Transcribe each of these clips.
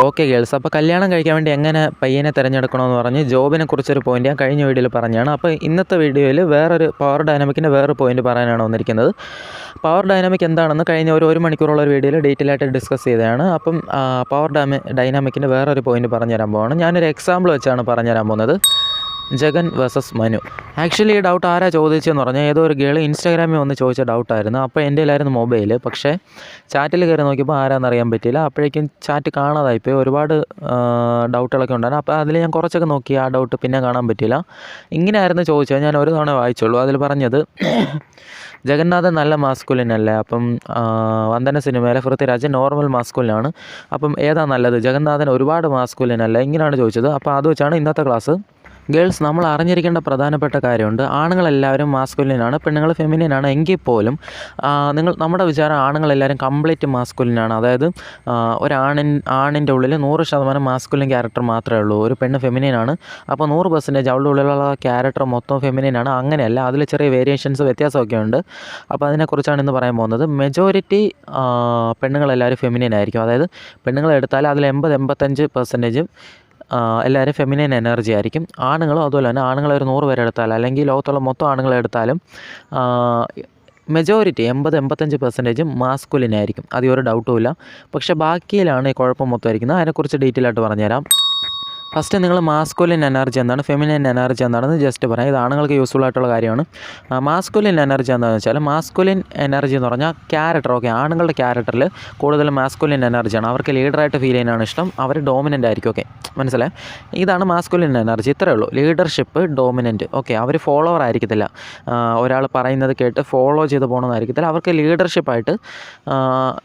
Okay girls, അപ്പോൾ കല്യാണം കഴിക്കാൻ വേണ്ടി എങ്ങനെ പയ്യനെ തിരഞ്ഞെടുക്കണമെന്ന് പറഞ്ഞ് ജോബിനെ കുറിച്ചൊരു പോയിന്റ് ഞാൻ കഴിഞ്ഞ വീഡിയോയിൽ പറഞ്ഞാണ്. അപ്പോൾ ഇന്നത്തെ വീഡിയോയിൽ വേറൊരു പവർ ഡൈനാമിക്കിൻ്റെ വേറൊരു പോയിന്റ് പറയാനാണ് വന്നിരിക്കുന്നത്. പവർ ഡൈനാമിക് എന്താണെന്ന് കഴിഞ്ഞ ഒരു മണിക്കൂറുള്ള ഒരു വീഡിയോയിൽ ഡീറ്റെയിൽ ആയിട്ട് ഡിസ്കസ് ചെയ്തതാണ്. അപ്പം പവർ ഡൈനാമിക്കിൻ്റെ വേറൊരു പോയിന്റ് പറഞ്ഞുതരാൻ പോവാണ്. ഞാനൊരു എക്സാമ്പിൾ വെച്ചാണ് പറഞ്ഞുതരാൻ പോകുന്നത്. ജഗൻ വേഴ്സസ് മനു. ആക്ച്വലി ഈ ഡൗട്ട് ആരാ ചോദിച്ചതെന്ന് പറഞ്ഞാൽ ഏതോ ഒരു ഗേൾ ഇൻസ്റ്റാഗ്രാമിൽ വന്ന് ചോദിച്ച ഡൗട്ടായിരുന്നു. അപ്പോൾ എൻ്റെ കയ്യിലായിരുന്നു മൊബൈൽ. പക്ഷേ ചാറ്റിൽ കയറി നോക്കിയപ്പോൾ ആരാന്നറിയാൻ പറ്റിയില്ല. അപ്പോഴേക്കും ചാറ്റ് കാണാതായിപ്പോയി. ഒരുപാട് ഡൗട്ടുകളൊക്കെ ഉണ്ടായിരുന്നു. അപ്പോൾ അതിൽ ഞാൻ കുറച്ചൊക്കെ നോക്കി, ആ ഡൗട്ട് പിന്നെ കാണാൻ പറ്റിയില്ല. ഇങ്ങനെയായിരുന്നു ചോദിച്ചത്. ഞാൻ ഒരു തവണ വായിച്ചുള്ളൂ. അതിൽ പറഞ്ഞത് ജഗന്നാഥൻ നല്ല മാസ്കുലിൻ അല്ലേ, അപ്പം വന്ദന സിനിമയിലെ പൃഥ്വിരാജ് നോർമൽ മാസ്കുലിനാണ്. അപ്പം ഏതാ നല്ലത്? ജഗന്നാഥൻ ഒരുപാട് മാസ്കുലിൻ അല്ലേ, ഇങ്ങനെയാണ് ചോദിച്ചത്. അപ്പോൾ അത് വെച്ചാണ് ഇന്നത്തെ ക്ലാസ്. ഗേൾസ്, നമ്മൾ അറിഞ്ഞിരിക്കേണ്ട പ്രധാനപ്പെട്ട കാര്യമുണ്ട്. ആണുങ്ങളെല്ലാവരും മാസ്കുലിനാണ്, പെണ്ണുങ്ങൾ ഫെമിനിനാണ്. എങ്കിൽ പോലും നമ്മുടെ വിചാരം ആണുങ്ങളെല്ലാവരും കംപ്ലീറ്റ് മാസ്കുലിനാണ്. അതായത് ആണിൻ്റെ ഉള്ളിൽ 100% മാസ്കുലിൻ ക്യാരക്ടർ മാത്രമേ ഉള്ളൂ. ഒരു പെണ്ണ് ഫെമിനിനാണ്. അപ്പോൾ 100% അവളുടെ ഉള്ളിലുള്ള ക്യാരക്ടർ മൊത്തം ഫെമിനിനാണ്. അങ്ങനെയല്ല, അതിൽ ചെറിയ വേരിയേഷൻസ്, വ്യത്യാസമൊക്കെ ഉണ്ട്. അപ്പോൾ അതിനെക്കുറിച്ചാണ് ഇന്ന് പറയാൻ പോകുന്നത്. മെജോറിറ്റി പെണ്ണുങ്ങളെല്ലാവരും ഫെമിനിനായിരിക്കും. അതായത് പെണ്ണുങ്ങളെടുത്താൽ അതിൽ 80-85% എല്ലാവരും ഫെമിനിൻ എനർജി ആയിരിക്കും. ആണുങ്ങളും അതുപോലെ തന്നെ. ആണുങ്ങളെ ഒരു 100 പേരെ എടുത്താൽ, അല്ലെങ്കിൽ ലോകത്തുള്ള മൊത്തം ആണുങ്ങളെ എടുത്താലും മെജോറിറ്റി 80-85% മാസ്കുലിനായിരിക്കും. അതിൽ ഒരു ഡൗട്ടും ഇല്ല. പക്ഷേ ബാക്കിയിലാണ് ഈ കുഴപ്പം മൊത്തം ഇരിക്കുന്നത്. അതിനെക്കുറിച്ച് ഡീറ്റെയിൽ ആയിട്ട് പറഞ്ഞുതരാം. ഫസ്റ്റ് നിങ്ങൾ മാസ്കുലിൻ എനർജി എന്താണ്, ഫെമിനിൻ എനർജി എന്താണെന്ന് ജസ്റ്റ് പറയാം. ഇത് ആണുങ്ങൾക്ക് യൂസ്ഫുൾ ആയിട്ടുള്ള കാര്യമാണ്. മാസ്കുലിൻ എനർജി എന്താണെന്ന് വെച്ചാൽ, മാസ്കുലിൻ എനർജി എന്ന് പറഞ്ഞാൽ ക്യാരക്ടർ. ഓക്കെ, ആണുങ്ങളുടെ ക്യാരക്ടറിൽ കൂടുതൽ മാസ്കുലിൻ എനർജിയാണ്. അവർക്ക് ലീഡറായിട്ട് ഫീൽ ചെയ്യാനാണ് ഇഷ്ടം. അവർ ഡോമിനൻ്റ് ആയിരിക്കും. ഓക്കെ, മനസ്സിലായി? ഇതാണ് മാസ്കുലിൻ എനർജി. ഇത്രയേ ഉള്ളൂ. Leadership, dominant. ഓക്കെ, അവർ ഫോളോവർ ആയിരിക്കത്തില്ല. ഒരാൾ പറയുന്നത് കേട്ട് ഫോളോ ചെയ്ത് പോകണമെന്നായിരിക്കത്തില്ല. അവർക്ക് ലീഡർഷിപ്പായിട്ട്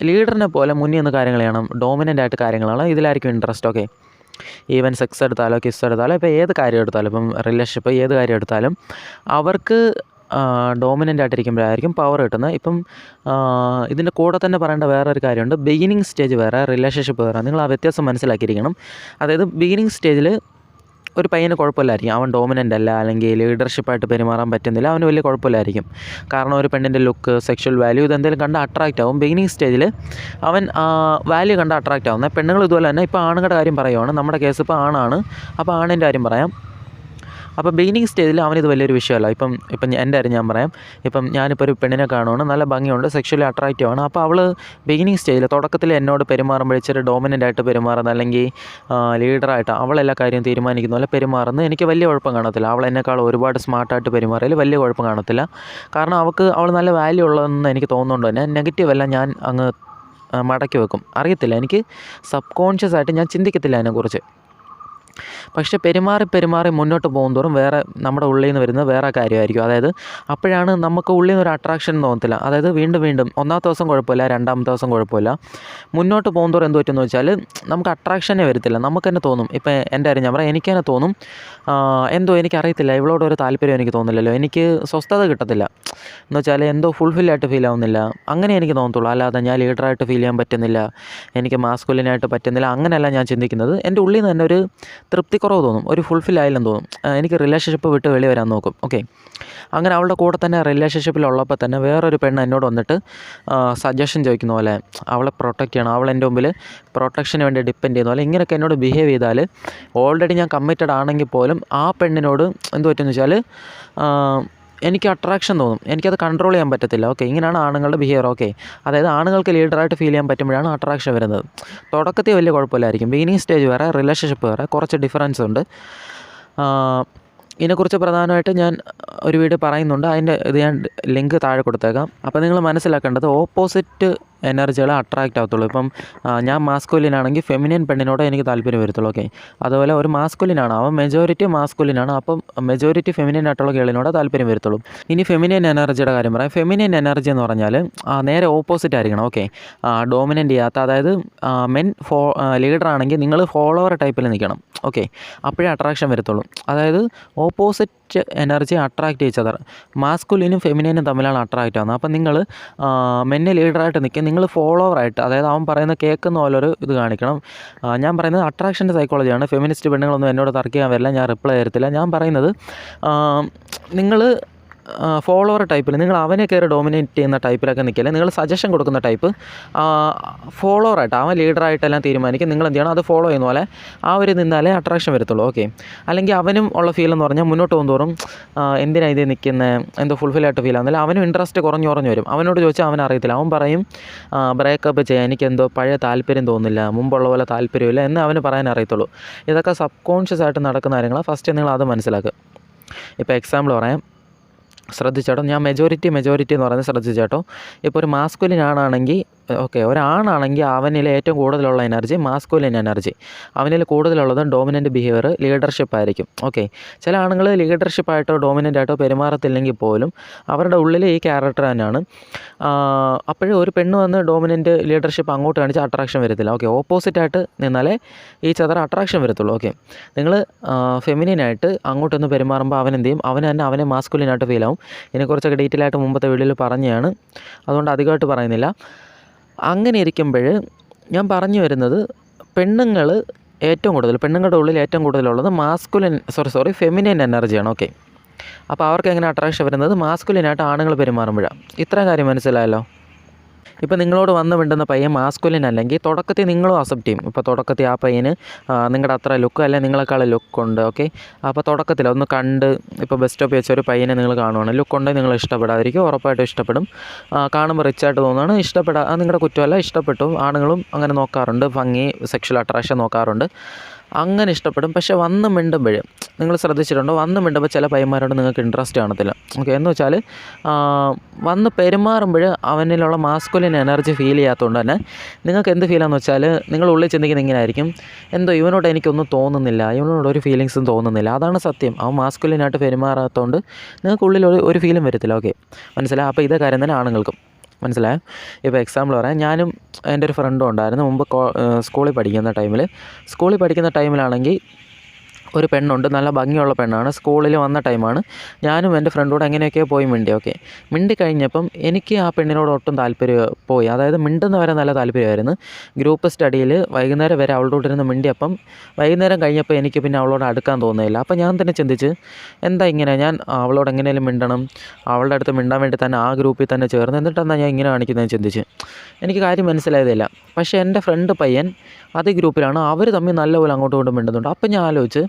ലീഡറിനെ പോലെ മുന്നിൽ നിന്ന് കാര്യങ്ങൾ ചെയ്യണം. ഡോമിനൻ്റ് ആയിട്ട് കാര്യങ്ങളാണ്. ഇതിലായിരിക്കും ഇൻട്രസ്റ്റ്. ഓക്കെ, ഈവൻ സെക്സ് എടുത്താലോ കിസ് എടുത്താലോ, ഇപ്പോൾ ഏത് കാര്യം എടുത്താലും, ഇപ്പം റിലേഷൻഷിപ്പ് ഏത് കാര്യം എടുത്താലും അവർക്ക് ഡോമിനൻ്റ് ആയിട്ടിരിക്കുമ്പോഴായിരിക്കും പവർ കിട്ടുന്നത്. ഇപ്പം ഇതിൻ്റെ കൂടെ തന്നെ പറയേണ്ട വേറൊരു കാര്യമുണ്ട്. ബിഗിനിങ് സ്റ്റേജ് വേറെ, റിലേഷൻഷിപ്പ് വേറെ. നിങ്ങൾ ആ വ്യത്യാസം മനസ്സിലാക്കിയിരിക്കണം. അതായത് ബിഗിനിങ് സ്റ്റേജിൽ ഒരു പയ്യന് കുഴപ്പമില്ലായിരിക്കും. അവൻ ഡോമിനൻ്റ് അല്ല, അല്ലെങ്കിൽ ലീഡർഷിപ്പായിട്ട് പെരുമാറാൻ പറ്റുന്നില്ല, അവന് വലിയ കുഴപ്പമില്ലായിരിക്കും. കാരണം ഒരു പെണ്ണിൻ്റെ ലുക്ക്, സെക്ഷൽ വാല്യൂ, ഇതെന്തെങ്കിലും കണ്ട് അട്രാക്റ്റ് ആവും. ബിഗിനിങ് സ്റ്റേജിൽ അവൻ വാല്യൂ കണ്ട് അട്രാക്റ്റ് ആവുന്നത്. പെണ്ണുങ്ങൾ ഇതുപോലെ തന്നെ. ഇപ്പോൾ ആണുങ്ങളുടെ കാര്യം പറയുവാണ്. നമ്മുടെ കേസ് ഇപ്പോൾ ആണാണ്. അപ്പോൾ ആണിൻ്റെ കാര്യം പറയാം. അപ്പോൾ ബിഗിനിങ് സ്റ്റേജിൽ അവനിത് വലിയൊരു വിഷയമല്ല. ഇപ്പം എൻ്റെ കാര്യം ഞാൻ പറയാം. ഇപ്പം ഞാനിപ്പോൾ ഒരു പെണ്ണിനെ കാണുവാണ്, നല്ല ഭംഗിയുണ്ട്, സെക്ഷലി അട്രാക്റ്റീവ് ആണ്. അപ്പോൾ അവൾ ബിഗിനിങ് സ്റ്റേജിൽ തുടക്കത്തിൽ എന്നോട് പെരുമാറുമ്പോൾ ഇച്ചിരി ഡോമിനൻ്റ് ആയിട്ട് പെരുമാറുന്നത്, അല്ലെങ്കിൽ ലീഡറായിട്ട് അവൾ എല്ലാ കാര്യവും തീരുമാനിക്കുന്ന പോലെ പെരുമാറുന്നത് എനിക്ക് വലിയ കുഴപ്പം കാണത്തില്ല. അവൾ എന്നെക്കാൾ ഒരുപാട് സ്മാർട്ടായിട്ട് പെരുമാറിയാൽ വലിയ കുഴപ്പം കാണത്തില്ല. കാരണം അവൾ നല്ല വാല്യൂ ഉള്ളതെന്ന് എനിക്ക് തോന്നുന്നുണ്ട് തന്നെ. നെഗറ്റീവ് എല്ലാം ഞാൻ അങ്ങ് മടക്കി വെക്കും. അറിയത്തില്ല, എനിക്ക് സബ് കോൺഷ്യസ് ആയിട്ട് ഞാൻ ചിന്തിക്കത്തില്ല അതിനെക്കുറിച്ച്. പക്ഷേ പെരുമാറി മുന്നോട്ട് പോകുന്തോറും വേറെ നമ്മുടെ ഉള്ളിൽ നിന്ന് വരുന്നത് വേറെ കാര്യമായിരിക്കും. അതായത് അപ്പോഴാണ് നമുക്ക് ഉള്ളിൽ നിന്ന് ഒരു അട്രാക്ഷൻ തോന്നത്തില്ല. അതായത് വീണ്ടും ഒന്നാമത്തെ ദിവസം കുഴപ്പമില്ല, രണ്ടാമത്തെ ദിവസം കുഴപ്പമില്ല, മുന്നോട്ട് പോകുന്തോറും എന്ത് പറ്റുമെന്ന് വെച്ചാൽ നമുക്ക് അട്രാക്ഷനെ വരത്തില്ല. നമുക്ക് തന്നെ തോന്നും. ഇപ്പോൾ എൻ്റെ കാര്യം ഞാൻ പറയാം, എനിക്ക് തന്നെ തോന്നും, എന്തോ എനിക്കറിയത്തില്ല, ഇവളോട് ഒരു താല്പര്യം എനിക്ക് തോന്നില്ലല്ലോ, എനിക്ക് സ്വസ്ഥത കിട്ടത്തില്ല എന്ന് വെച്ചാൽ എന്തോ ഫുൾഫില്ലായിട്ട് ഫീൽ ആവുന്നില്ല. അങ്ങനെ എനിക്ക് തോന്നത്തുള്ളൂ. അല്ലാതെ ഞാൻ ലീഡറായിട്ട് ഫീൽ ചെയ്യാൻ പറ്റുന്നില്ല, എനിക്ക് മാസ്കുലിനായിട്ട് പറ്റുന്നില്ല, അങ്ങനെയല്ല ഞാൻ ചിന്തിക്കുന്നത്. എൻ്റെ ഉള്ളിൽ നിന്ന് തന്നെ ഒരു തൃപ്തിക്കുറവ് തോന്നും, ഒരു ഫുൾഫിൽ ആയില്ലെന്ന് തോന്നും. എനിക്ക് റിലേഷൻഷിപ്പ് വിട്ട് വെളി വരാൻ നോക്കും. ഓക്കെ, അങ്ങനെ അവളുടെ കൂടെ തന്നെ റിലേഷൻഷിപ്പിലുള്ളപ്പോൾ തന്നെ വേറൊരു പെണ്ണ് എന്നോട് വന്നിട്ട് സജഷൻ ചോദിക്കുന്ന പോലെ, അവളെ പ്രൊട്ടക്റ്റ് ചെയ്യണം, അവൾ എൻ്റെ മുമ്പിൽ പ്രൊട്ടക്ഷന് വേണ്ടി ഡിപ്പെൻഡ് ചെയ്യുന്ന പോലെ ഇങ്ങനെയൊക്കെ എന്നോട് ബിഹേവ് ചെയ്താൽ, ഓൾറെഡി ഞാൻ കമ്മിറ്റഡ് ആണെങ്കിൽ പോലും ആ പെണ്ണിനോട് എന്ത് പറ്റുമെന്ന് വെച്ചാൽ എനിക്ക് അട്രാക്ഷൻ തോന്നും. എനിക്കത് കൺട്രോൾ ചെയ്യാൻ പറ്റത്തില്ല. ഓക്കെ, ഇങ്ങനെയാണ് ആണുങ്ങളുടെ ബിഹേവിയർ. ഓക്കെ, അതായത് ആണുങ്ങൾക്ക് ലീഡറായിട്ട് ഫീൽ ചെയ്യാൻ പറ്റുമ്പോഴാണ് അട്രാക്ഷൻ വരുന്നത്. തുടക്കത്തിൽ വലിയ കുഴപ്പമില്ലായിരിക്കും. ബിഗിനിങ് സ്റ്റേജ് വേറെ, റിലേഷൻഷിപ്പ് വേറെ, കുറച്ച് ഡിഫറൻസ് ഉണ്ട്. ഇതിനെക്കുറിച്ച് പ്രധാനമായിട്ട് ഞാൻ ഒരു വീഡിയോ പറയുന്നുണ്ട്. ഇത് ഞാൻ ലിങ്ക് താഴെ കൊടുത്തേക്കാം. അപ്പോൾ നിങ്ങൾ മനസ്സിലാക്കേണ്ടത് ഓപ്പോസിറ്റ് എനർജികളെ അട്രാക്റ്റ് ആകത്തുള്ളൂ. ഇപ്പം ഞാൻ മാസ്കുലിനാണെങ്കിൽ ഫെമിനിൻ പെണ്ണിനോട് എനിക്ക് താല്പര്യം വരത്തുള്ളൂ. ഓക്കെ, അതുപോലെ ഒരു മാസ്കുലിനാണ്, അവൻ മെജോറിറ്റി മാസ്കുലിനാണ്, അപ്പം മെജോറിറ്റി ഫെമിനിൻ ആയിട്ടുള്ള കേളിനോട് താല്പര്യം വരത്തുള്ളൂ. ഇനി ഫെമിനിൻ എനർജിയുടെ കാര്യം പറയാം. ഫെമിനിൻ എനർജി എന്ന് പറഞ്ഞാൽ നേരെ ഓപ്പോസിറ്റ് ആയിരിക്കണം. ഓക്കെ, ഡോമിനൻ്റ് ചെയ്യാത്ത, അതായത് മെൻ ലീഡറാണെങ്കിൽ നിങ്ങൾ ഫോളോവർ ടൈപ്പിൽ നിൽക്കണം. ഓക്കെ, അപ്പോഴേ അട്രാക്ഷൻ വരത്തുള്ളൂ. അതായത് ഓപ്പോസിറ്റ് എനർജി അട്രാക്റ്റ് ചെയ്തത് മാസ്കുലിനും ഫെമിനിനും തമ്മിലാണ് അട്രാക്റ്റ് ആവുന്നത്. അപ്പം നിങ്ങൾ മെന്നെ ലീഡറായിട്ട് നിൽക്കുക, നിങ്ങൾ ഫോളോവറായിട്ട്, അതായത് അവൻ പറയുന്ന കേൾക്കുന്ന പോലൊരു ഇത് കാണിക്കണം. ഞാൻ പറയുന്നത് അട്രാക്ഷൻ്റെ സൈക്കോളജിയാണ്. ഫെമിനിസ്റ്റ് പെണ്ണുങ്ങളൊന്നും എന്നോട് തർക്കിക്കാൻ വരില്ല, ഞാൻ റിപ്ലൈ തരത്തില്ല. ഞാൻ പറയുന്നത് നിങ്ങൾ ഫോളോവർ ടൈപ്പിൽ നിങ്ങൾ അവനെ കയറി ഡോമിനേറ്റ് ചെയ്യുന്ന ടൈപ്പിലൊക്കെ നിൽക്കില്ല. നിങ്ങൾ സജഷൻ കൊടുക്കുന്ന ടൈപ്പ് ഫോളോവറായിട്ട് അവൻ ലീഡറായിട്ടെല്ലാം തീരുമാനിക്കും. നിങ്ങൾ എന്ത് ചെയ്യണം, അത് ഫോളോ ചെയ്യുന്ന പോലെ ആ ഒരു നിന്നാലേ അട്രാക്ഷൻ വരത്തുള്ളൂ. ഓക്കെ, അല്ലെങ്കിൽ അവനും ഉള്ള ഫീൽ എന്ന് പറഞ്ഞാൽ മുന്നോട്ട് പോകുന്തോറും എന്തിനാണ് ഇത് നിൽക്കുന്നത്, എന്തോ ഫുൾഫില്ലായിട്ട് ഫീൽ ആകുന്നില്ല, അവനും ഇൻട്രസ്റ്റ് കുറഞ്ഞു വരും. അവനോട് ചോദിച്ചാൽ അവൻ അറിയത്തില്ല. അവൻ പറയും ബ്രേക്കപ്പ് ചെയ്യാൻ എനിക്കെന്തോ പഴയ താല്പര്യം തോന്നുന്നില്ല, മുമ്പുള്ള പോലെ താല്പര്യമില്ല എന്ന് അവന് പറയാൻ അറിയത്തുള്ളൂ. ഇതൊക്കെ സബ് കോൺഷ്യസ് ആയിട്ട് നടക്കുന്ന കാര്യങ്ങളാണ്. ഫസ്റ്റ് നിങ്ങൾ അത് മനസ്സിലാക്കുക. ഇപ്പോൾ എക്സാമ്പിൾ പറയാം, ശ്രദ്ധിച്ചേട്ടോ. ഞാൻ മെജോറിറ്റി എന്ന് പറയുന്നത് ശ്രദ്ധിച്ചേട്ടോ. ഇപ്പോൾ ഒരു മാസ്കുലിൻ ആണാണെങ്കിൽ ഓക്കെ, ഒരാണാണെങ്കിൽ അവനിൽ ഏറ്റവും കൂടുതലുള്ള എനർജി മാസ്കുലിൻ എനർജി, അവനിൽ കൂടുതലുള്ളത് ഡോമിനൻ്റ് ബിഹേവിയർ ലീഡർഷിപ്പ് ആയിരിക്കും. ഓക്കെ, ചില ആണുങ്ങൾ ലീഡർഷിപ്പായിട്ടോ ഡോമിനൻ്റ് ആയിട്ടോ പെരുമാറത്തില്ലെങ്കിൽ പോലും അവരുടെ ഉള്ളിൽ ഈ ക്യാരക്ടർ തന്നെയാണ്. അപ്പോഴും ഒരു പെണ്ണ് വന്ന് ഡോമിനൻ്റ് ലീഡർഷിപ്പ് അങ്ങോട്ട് കാണിച്ച് അട്രാക്ഷൻ വരത്തില്ല. ഓക്കെ, ഓപ്പോസിറ്റായിട്ട് നിന്നാലേ ഈ ചതറ അട്രാക്ഷൻ വരത്തുള്ളൂ. ഓക്കെ, നിങ്ങൾ ഫെമിനിനായിട്ട് അങ്ങോട്ടൊന്ന് പെരുമാറുമ്പോൾ അവൻ എന്ത് ചെയ്യും, അവനെ മാസ്കുലിനായിട്ട് ഫീൽ ആവും. ഇതിനെക്കുറിച്ചൊക്കെ ഡീറ്റെയിൽ ആയിട്ട് മുമ്പത്തെ വീഡിയോയിൽ പറഞ്ഞതാണ്, അതുകൊണ്ട് അധികമായിട്ട് പറയുന്നില്ല. അങ്ങനെ ഇരിക്കുമ്പോൾ ഞാൻ പറഞ്ഞു വരുന്നത്, പെണ്ണുങ്ങൾ ഏറ്റവും കൂടുതൽ, പെണ്ണുങ്ങളുടെ ഉള്ളിൽ ഏറ്റവും കൂടുതലുള്ളത് ഫെമിനിൻ എനർജിയാണ്. ഓക്കെ, അപ്പോൾ അവർക്ക് എങ്ങനെ അട്രാക്ഷൻ വരുന്നത്, മാസ്കുലിനായിട്ട് ആണുങ്ങൾ പെരുമാറുമ്പോഴാണ്. ഇത്രയും കാര്യം മനസ്സിലായല്ലോ. ഇപ്പോൾ നിങ്ങളോട് വന്ന് മിണ്ടുന്ന പയ്യൻ മാസ്കുലിൻ അല്ലെങ്കിൽ തുടക്കത്തിൽ നിങ്ങളും അക്സെപ്റ്റ് ചെയ്യും. ഇപ്പോൾ തുടക്കത്തിൽ ആ പയ്യന് നിങ്ങളുടെ അത്ര ലുക്ക് അല്ലെങ്കിൽ നിങ്ങളെക്കാൾ ലുക്കുണ്ട്. ഓക്കെ, അപ്പോൾ തുടക്കത്തിൽ ഒന്ന് കണ്ട്, ഇപ്പോൾ ബസ് സ്റ്റോപ്പിൽ വെച്ച ഒരു പയ്യനെ നിങ്ങൾ കാണുവാണ്, ലുക്കുണ്ടെങ്കിൽ നിങ്ങൾ ഇഷ്ടപ്പെടാതിരിക്കും, ഉറപ്പായിട്ടും ഇഷ്ടപ്പെടും. കാണുമ്പോൾ റിച്ചായിട്ട് തോന്നുകയാണ്, അത് നിങ്ങളുടെ കുറ്റമല്ല, ഇഷ്ടപ്പെട്ടു. ആണുങ്ങളും അങ്ങനെ നോക്കാറുണ്ട്, ഭംഗി, സെക്ഷൽ അട്രാക്ഷൻ നോക്കാറുണ്ട്, അങ്ങനെ ഇഷ്ടപ്പെടും. പക്ഷേ വന്ന് മിണ്ടുമ്പോൾ നിങ്ങൾ ശ്രദ്ധിച്ചിട്ടുണ്ടോ, വന്ന് മിണ്ടുമ്പോൾ ചില പയ്യന്മാരോട് നിങ്ങൾക്ക് ഇൻട്രസ്റ്റ് കാണത്തില്ല. ഓക്കെ, എന്ന് വെച്ചാൽ വന്ന് പെരുമാറുമ്പോൾ അവനിലുള്ള മാസ്കുലിൻ എനർജി ഫീൽ ചെയ്യാത്തതുകൊണ്ട് തന്നെ നിങ്ങൾക്ക് എന്ത് ഫീലാണെന്ന് വെച്ചാൽ, നിങ്ങൾ ഉള്ളിൽ ചിന്തിക്കുന്നത് ഇങ്ങനെ ആയിരിക്കും, എന്തോ ഇവനോട് എനിക്കൊന്നും തോന്നുന്നില്ല, ഇവനോട് ഒരു ഫീലിങ്സും തോന്നുന്നില്ല. അതാണ് സത്യം. അവൻ മാസ്കുലിനായിട്ട് പെരുമാറാത്തതുകൊണ്ട് നിങ്ങൾക്ക് ഉള്ളിൽ ഒരു ഫീലും വരത്തില്ല. ഓക്കെ, മനസ്സിലായി. അപ്പോൾ ഇതേ കാര്യം തന്നെ ആണുങ്ങൾക്കും. മനസ്സിലായോ? ഇപ്പോൾ എക്സാമ്പിൾ പറയാം, ഞാനും എൻ്റെ ഒരു ഫ്രണ്ടും ഉണ്ടായിരുന്നു മുമ്പ് സ്കൂളിൽ പഠിക്കുന്ന ടൈമിലാണെങ്കിൽ ഒരു പെണ്ണുണ്ട്, നല്ല ഭംഗിയുള്ള പെണ്ണാണ്. സ്കൂളിൽ വന്ന ടൈമാണ്. ഞാനും എൻ്റെ ഫ്രണ്ടോട് എങ്ങനെയൊക്കെയോ പോയി മിണ്ടി. ഓക്കെ, മിണ്ടി കഴിഞ്ഞപ്പം എനിക്ക് ആ പെണ്ണിനോട് ഒട്ടും താല്പര്യം പോയി. അതായത് മിണ്ടുന്ന വരെ നല്ല താല്പര്യമായിരുന്നു. ഗ്രൂപ്പ് സ്റ്റഡിയിൽ വൈകുന്നേരം വരെ അവളോട് ഇരുന്ന് മിണ്ടിയപ്പം വൈകുന്നേരം കഴിഞ്ഞപ്പോൾ എനിക്ക് പിന്നെ അവളോട് അടുക്കാൻ തോന്നുന്നില്ല. അപ്പോൾ ഞാൻ തന്നെ ചിന്തിച്ച്, എന്താ ഇങ്ങനെ, ഞാൻ അവളോട് എങ്ങനെയും മിണ്ടണം, അവളുടെ അടുത്ത് മിണ്ടാൻ വേണ്ടി തന്നെ ആ ഗ്രൂപ്പിൽ തന്നെ ചേർന്ന്, എന്നിട്ടെന്താ ഞാൻ ഇങ്ങനെ കാണിക്കുന്നതെന്ന് ചിന്തിച്ച് എനിക്ക് കാര്യം മനസ്സിലായതില്ല. പക്ഷേ എൻ്റെ ഫ്രണ്ട് പയ്യൻ അതേ ഗ്രൂപ്പിലാണ്, അവർ തമ്മിൽ നല്ലപോലെ അങ്ങോട്ടും ഇങ്ങോട്ടും മിണ്ടുന്നുണ്ട്. അപ്പം ഞാൻ ആലോചിച്ച്,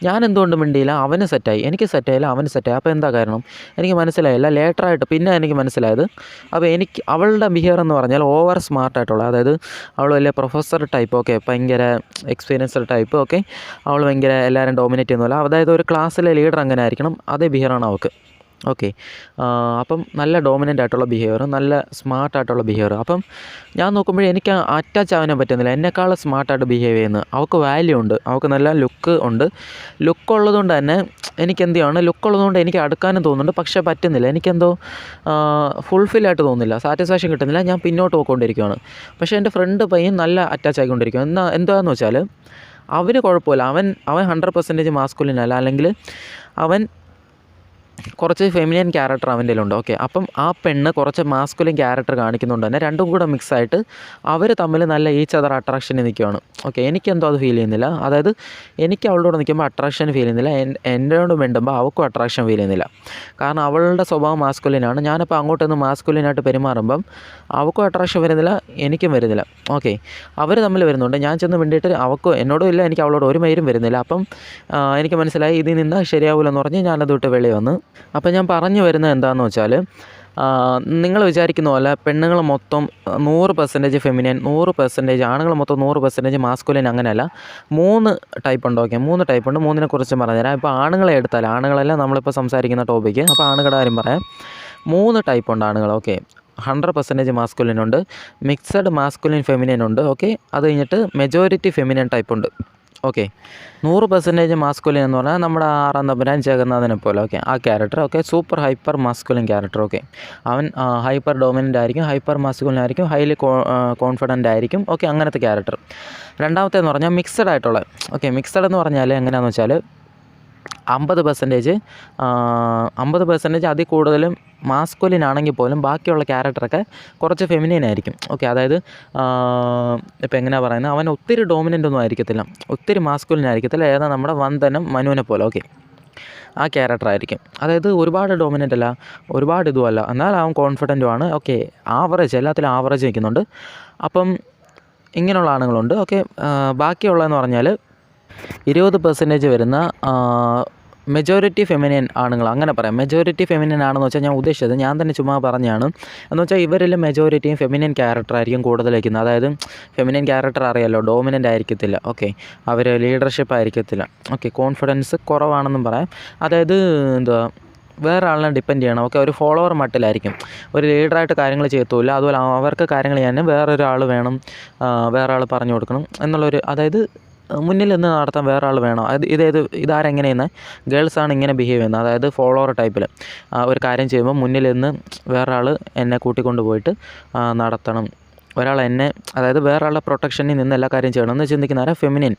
ഞാൻ എന്തുകൊണ്ട് മിണ്ടിയില്ല, അവന് സെറ്റായി, എനിക്ക് സെറ്റായില്ല, അവന് സെറ്റായി. അപ്പോൾ എന്താ കാരണം എനിക്ക് മനസ്സിലായില്ല. ലേറ്ററായിട്ട് പിന്നെ എനിക്ക് മനസ്സിലായത്, അപ്പോൾ അവളുടെ ബിഹേവിയർ എന്ന് പറഞ്ഞാൽ ഓവർ സ്മാർട്ടായിട്ടുള്ള, അതായത് അവൾ വലിയ പ്രൊഫസർ ടൈപ്പ്, ഓക്കെ, ഭയങ്കര എക്സ്പീരിയൻസ്ഡ് ടൈപ്പ്. ഓക്കെ, അവൾ ഭയങ്കര എല്ലാവരും ഡോമിനേറ്റ് ചെയ്യുന്നില്ല, അതായത് ഒരു ക്ലാസ്സിലെ ലീഡർ അങ്ങനെ ആയിരിക്കണം, അതേ ബിഹേവിയറാണ് അവൾക്ക്. ഓക്കെ, അപ്പം നല്ല ഡോമിനൻ്റ് ആയിട്ടുള്ള ബിഹേവിയർ, നല്ല സ്മാർട്ടായിട്ടുള്ള ബിഹേവിയർ. അപ്പം ഞാൻ നോക്കുമ്പോഴേ എനിക്ക് അറ്റാച്ച് ആവാനേ പറ്റുന്നില്ല. എന്നെക്കാൾ സ്മാർട്ടായിട്ട് ബിഹേവ് ചെയ്യുന്നത് അവൾക്ക് വാല്യൂ ഉണ്ട്, അവൾക്ക് നല്ല ലുക്ക് ഉണ്ട്. ലുക്കുള്ളതുകൊണ്ട് തന്നെ എനിക്കെന്ത് ചെയ്യണം, ലുക്കുള്ളതുകൊണ്ട് എനിക്ക് അടുക്കാനും തോന്നുന്നുണ്ട്, പക്ഷേ പറ്റുന്നില്ല. എനിക്കെന്തോ ഫുൾഫില്ലായിട്ട് തോന്നുന്നില്ല, സാറ്റിസ്ഫാക്ഷൻ കിട്ടുന്നില്ല. ഞാൻ പിന്നോട്ട് പോയിക്കൊണ്ടിരിക്കുകയാണ്. പക്ഷേ എൻ്റെ ഫ്രണ്ട് പയ്യൻ നല്ല അറ്റാച്ച് ആയിക്കൊണ്ടിരിക്കുകയാണ്. എന്താണെന്ന് വെച്ചാൽ അവന് കുഴപ്പമില്ല, അവൻ 100% മാസ്കുലിൻ അല്ല, അല്ലെങ്കിൽ അവൻ കുറച്ച് ഫെമിനിയൻ ക്യാരക്ടർ അവൻ്റെ ഉണ്ട്. ഓക്കെ, അപ്പം ആ പെണ്ണ് കുറച്ച് മാസ്കുലിൻ ക്യാരക്ടർ കാണിക്കുന്നുണ്ട് തന്നെ, രണ്ടും കൂടെ മിക്സായിട്ട് അവർ തമ്മിൽ നല്ല ഈച്ച് അതർ അട്രാക്ഷനിൽ നിൽക്കുകയാണ്. ഓക്കെ, എനിക്കെന്തോ അത് ഫീൽ ചെയ്യുന്നില്ല. അതായത് എനിക്ക് അവളോട് നിൽക്കുമ്പോൾ അട്രാക്ഷൻ ഫീൽ ചെയ്യുന്നില്ല, എന്നോട് മിണ്ടുമ്പോൾ അവൾക്കും അട്രാക്ഷൻ ഫീൽ ചെയ്യുന്നില്ല. കാരണം അവളുടെ സ്വഭാവം മാസ്കുലിനാണ്. ഞാനപ്പോൾ അങ്ങോട്ടൊന്ന് മാസ്കുലിനായിട്ട് പെരുമാറുമ്പം അവൾക്കും അട്രാക്ഷൻ വരുന്നില്ല, എനിക്കും വരുന്നില്ല. ഓക്കെ, അവർ തമ്മിൽ വരുന്നുണ്ട്. ഞാൻ ചെന്ന് മിണ്ടിയിട്ട് അവൾക്കും എന്നോടും ഇല്ല, എനിക്ക് അവളോട് ഒരു മൈരും വരുന്നില്ല. അപ്പം എനിക്ക് മനസ്സിലായി ഇതിൽ നിന്ന് ശരിയാവില്ലെന്ന് പറഞ്ഞ് ഞാനത് വിട്ട് വെളി വന്ന്. അപ്പോൾ ഞാൻ പറഞ്ഞു വരുന്നത് എന്താണെന്ന് വെച്ചാൽ, നിങ്ങൾ വിചാരിക്കുന്ന പോലെ പെണ്ണുങ്ങൾ മൊത്തം 100% ഫെമിനിയൻ, 100% ആണുങ്ങൾ മൊത്തം 100% മാസ്കുലിൻ, അങ്ങനെയല്ല. 3 ടൈപ്പ് ഉണ്ട്. ഓക്കെ, 3 ടൈപ്പ് ഉണ്ട്. 3-നെക്കുറിച്ച് പറഞ്ഞുതരാം. ഇപ്പോൾ ആണുങ്ങളെ എടുത്താൽ, ആണുങ്ങളല്ല നമ്മളിപ്പോൾ സംസാരിക്കുന്ന ടോപ്പിക്ക്, അപ്പോൾ ആണുങ്ങളുടെ കാര്യം പറയാം. 3 ടൈപ്പ് ഉണ്ട് ആണുങ്ങൾ. ഓക്കെ, 100% മാസ്കുലിൻ ഉണ്ട്, മിക്സഡ് മാസ്കുലിൻ ഫെമിനിയൻ ഉണ്ട്. ഓക്കെ, അത് കഴിഞ്ഞിട്ട് മെജോറിറ്റി ഫെമിനിയൻ ടൈപ്പ് ഉണ്ട്. ഓക്കെ, 100% മാസ്കുലിൻ എന്ന് പറഞ്ഞാൽ നമ്മുടെ 6-ാം തമ്പുരാൻ ജഗന്നാഥനെ പോലെ. ഓക്കെ, ആ character. Okay, super hyper masculine character. Okay, അവൻ ഹൈപ്പർ ഡോമിനൻ്റ് ആയിരിക്കും, ഹൈപ്പർ മാസ്കുലിൻ ആയിരിക്കും, ഹൈലി കോൺഫിഡൻ്റ് ആയിരിക്കും. ഓക്കെ, അങ്ങനത്തെ ക്യാരക്ടർ. രണ്ടാമത്തേന്ന് പറഞ്ഞാൽ മിക്സഡ് ആയിട്ടുള്ള. ഓക്കെ, മിക്സഡ് എന്ന് പറഞ്ഞാൽ എങ്ങനെയാണെന്ന് വെച്ചാൽ 50% അതിൽ കൂടുതലും മാസ്കുലിൻ ആണെങ്കിൽ പോലും ബാക്കിയുള്ള ക്യാരക്ടറൊക്കെ കുറച്ച് ഫെമിനിയൻ ആയിരിക്കും. ഓക്കെ, അതായത് ഇപ്പോൾ എങ്ങനെയാണ് പറയുന്നത്, അവൻ ഒത്തിരി ഡോമിനൻ്റ് ഒന്നും ആയിരിക്കത്തില്ല, ഒത്തിരി മാസ്കുലിൻ ആയിരിക്കത്തില്ല. ഏതാ നമ്മുടെ വന്ദനം, മനുവിനെ പോലെ. ഓക്കെ, ആ ക്യാരക്ടറായിരിക്കും. അതായത് ഒരുപാട് ഡോമിനൻ്റ് അല്ല, ഒരുപാട് ഇതുമല്ല, എന്നാൽ അവൻ കോൺഫിഡൻറ്റുമാണ്. ഓക്കെ, ആവറേജ്, എല്ലാത്തിലും ആവറേജ് നിൽക്കുന്നുണ്ട്. അപ്പം ഇങ്ങനെയുള്ള ആണുങ്ങളുണ്ട്. ഓക്കെ, ബാക്കിയുള്ളതെന്ന് പറഞ്ഞാൽ 20% വരുന്ന മെജോറിറ്റി ഫെമിനിൻ ആണുങ്ങൾ, അങ്ങനെ പറയാം. മെജോറിറ്റി ഫെമിനിൻ ആണെന്ന് വെച്ചാൽ ഞാൻ ഉദ്ദേശിച്ചത്, ഞാൻ തന്നെ ചുമ്മാ പറഞ്ഞാണ്. എന്ന് വെച്ചാൽ ഇവരിൽ മെജോറിറ്റിയും ഫെമിനിൻ ക്യാരക്ടറായിരിക്കും കൂടുതൽ വയ്ക്കുന്നത്. അതായത് ഫെമിനിൻ ക്യാരക്ടർ അറിയാമല്ലോ, ഡോമിനൻ്റ് ആയിരിക്കത്തില്ല. ഓക്കെ, അവർ ലീഡർഷിപ്പ് ആയിരിക്കത്തില്ല. ഓക്കെ, കോൺഫിഡൻസ് കുറവാണെന്നും പറയാം. അതായത് എന്തുവാ, വേറെ ആളിനെ ഡിപ്പെൻഡ് ചെയ്യണം. ഓക്കെ, ഒരു ഫോളോവർ മട്ടിലായിരിക്കും, ഒരു ലീഡറായിട്ട് കാര്യങ്ങൾ ചെയ്യത്തുമില്ല. അതുപോലെ അവർക്ക് കാര്യങ്ങൾ ചെയ്യാൻ വേറൊരാൾ വേണം, വേറെ ആൾ പറഞ്ഞു കൊടുക്കണം എന്നുള്ളൊരു, അതായത് മുന്നിൽ നിന്ന് നടത്താൻ വേറെ ആൾ വേണം. ഇതാരെങ്ങനെയെന്ന് ഗേൾസാണ് ഇങ്ങനെ ബിഹേവ് ചെയ്യുന്നത്. അതായത് ഫോളോവർ ടൈപ്പിൽ ഒരു കാര്യം ചെയ്യുമ്പോൾ മുന്നിൽ നിന്ന് വേറെ ആൾ എന്നെ കൂട്ടിക്കൊണ്ട് പോയിട്ട് നടത്തണം, ഒരാൾ എന്നെ, അതായത് വേറെ ആളുടെ പ്രൊട്ടക്ഷനിൽ നിന്ന് എല്ലാ കാര്യം ചെയ്യണം എന്ന് ചിന്തിക്കുന്ന ആരാ, ഫെമിനിൻ.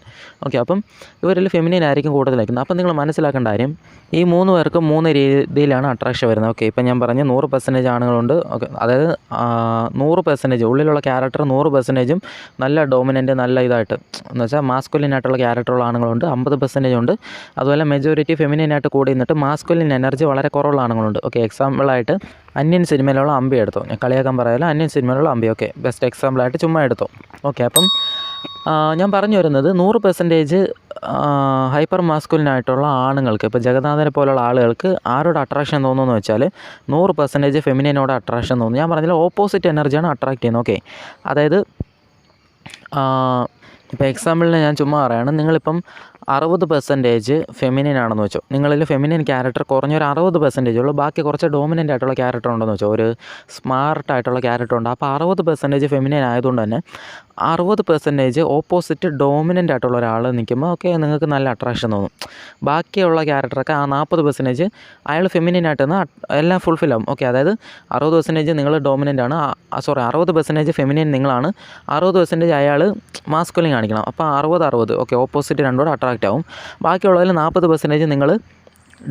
ഓക്കെ, അപ്പം ഇവരിൽ ഫെമിനിൻ ആയിരിക്കും കൂടുതലായിരിക്കുന്നത്. അപ്പം നിങ്ങൾ മനസ്സിലാക്കേണ്ട കാര്യം, ഈ 3 പേർക്കും 3 രീതിയിലാണ് അട്രാക്ഷൻ വരുന്നത്. ഓക്കെ, ഇപ്പം ഞാൻ പറഞ്ഞ 100% ആണുങ്ങളുണ്ട്. ഓക്കെ, അതായത് 100% ഉള്ളിലുള്ള ക്യാരക്ടർ 100%ഉം നല്ല ഡോമിനൻ്റ്, നല്ല ഇതായിട്ട്, എന്ന് വെച്ചാൽ മാസ്കുലിൻ ആയിട്ടുള്ള ക്യാരക്ടറുള്ള ആണുങ്ങളുണ്ട്. 50% ഉണ്ട്. അതുപോലെ മെജോറിറ്റി ഫെമിനിനായിട്ട് കൂടി നിന്നിട്ട് മാസ്കുലിൻ എനർജി വളരെ കുറവുള്ള ആണുങ്ങളുണ്ട്. ഓക്കെ, എക്സാമ്പിളായിട്ട് അന്യൻ സിനിമയിലുള്ള അമ്പി എടുത്തോ, ഞാൻ കളിയാക്കാൻ പറയാമല്ലോ, അന്യൻ സിനിമയിലുള്ള അമ്പി. ഓക്കെ, ബെസ്റ്റ് എക്സാമ്പിളായിട്ട് ചുമ്മാ എടുത്തോ. ഓക്കെ, അപ്പം ഞാൻ പറഞ്ഞു വരുന്നത് 100% ഹൈപ്പർ മാസ്കുലിനായിട്ടുള്ള ആണുങ്ങൾക്ക്, ഇപ്പോൾ ജഗന്നാഥനെ പോലുള്ള ആളുകൾക്ക് ആരോട് അട്രാക്ഷൻ തോന്നുന്നു വെച്ചാൽ 100% ഫെമിനിനോട് അട്രാക്ഷൻ തോന്നുന്നു. ഞാൻ പറഞ്ഞാൽ ഓപ്പോസിറ്റ് എനർജിയാണ് അട്രാക്റ്റ് ചെയ്യുന്നത്. ഓക്കെ, അതായത് ഇപ്പോൾ എക്സാമ്പിളിന് ഞാൻ ചുമ്മാ പറയുകയാണ്, നിങ്ങളിപ്പം 60% ഫെമിനിൻ ആണെന്ന് വെച്ചോ, നിങ്ങളിൽ ഫെമിനിൻ ക്യാരക്ടർ കുറഞ്ഞൊരു 60% ഉള്ളൂ, ബാക്കി കുറച്ച് ഡോമിനൻ്റ് ആയിട്ടുള്ള ക്യാരക്ടർ ഉണ്ടെന്ന് വെച്ചോ, ഒരു സ്മാർട്ടായിട്ടുള്ള ക്യാരക്ടർ ഉണ്ട്. അപ്പോൾ 60% ഫെമിനിൻ ആയതുകൊണ്ട് തന്നെ 60% ഓപ്പോസിറ്റ് ഡോമിനൻ്റ് ആയിട്ടുള്ള ഒരാൾ നിൽക്കുമ്പോൾ ഓക്കെ നിങ്ങൾക്ക് നല്ല അട്രാക്ഷൻ തോന്നും. ബാക്കിയുള്ള ക്യാരക്ടറൊക്കെ ആ 40% അയാൾ ഫെമിനിനായിട്ട് നിന്ന് എല്ലാം ഫുൾഫിൽ ആവും. ഓക്കെ, അതായത് 60% നിങ്ങൾ ഡോമിനൻ്റ് ആണ്, 60% ഫെമിനിൻ നിങ്ങളാണ്, 60% അയാൾ മാസ്കുലിൻ കാണിക്കണം. അപ്പോൾ 60-60 ഓക്കെ, ഓപ്പോസിറ്റ് രണ്ടുകൂടെ അട്രാക്റ്റ് ആവും. ബാക്കിയുള്ളതിൽ 40% നിങ്ങൾ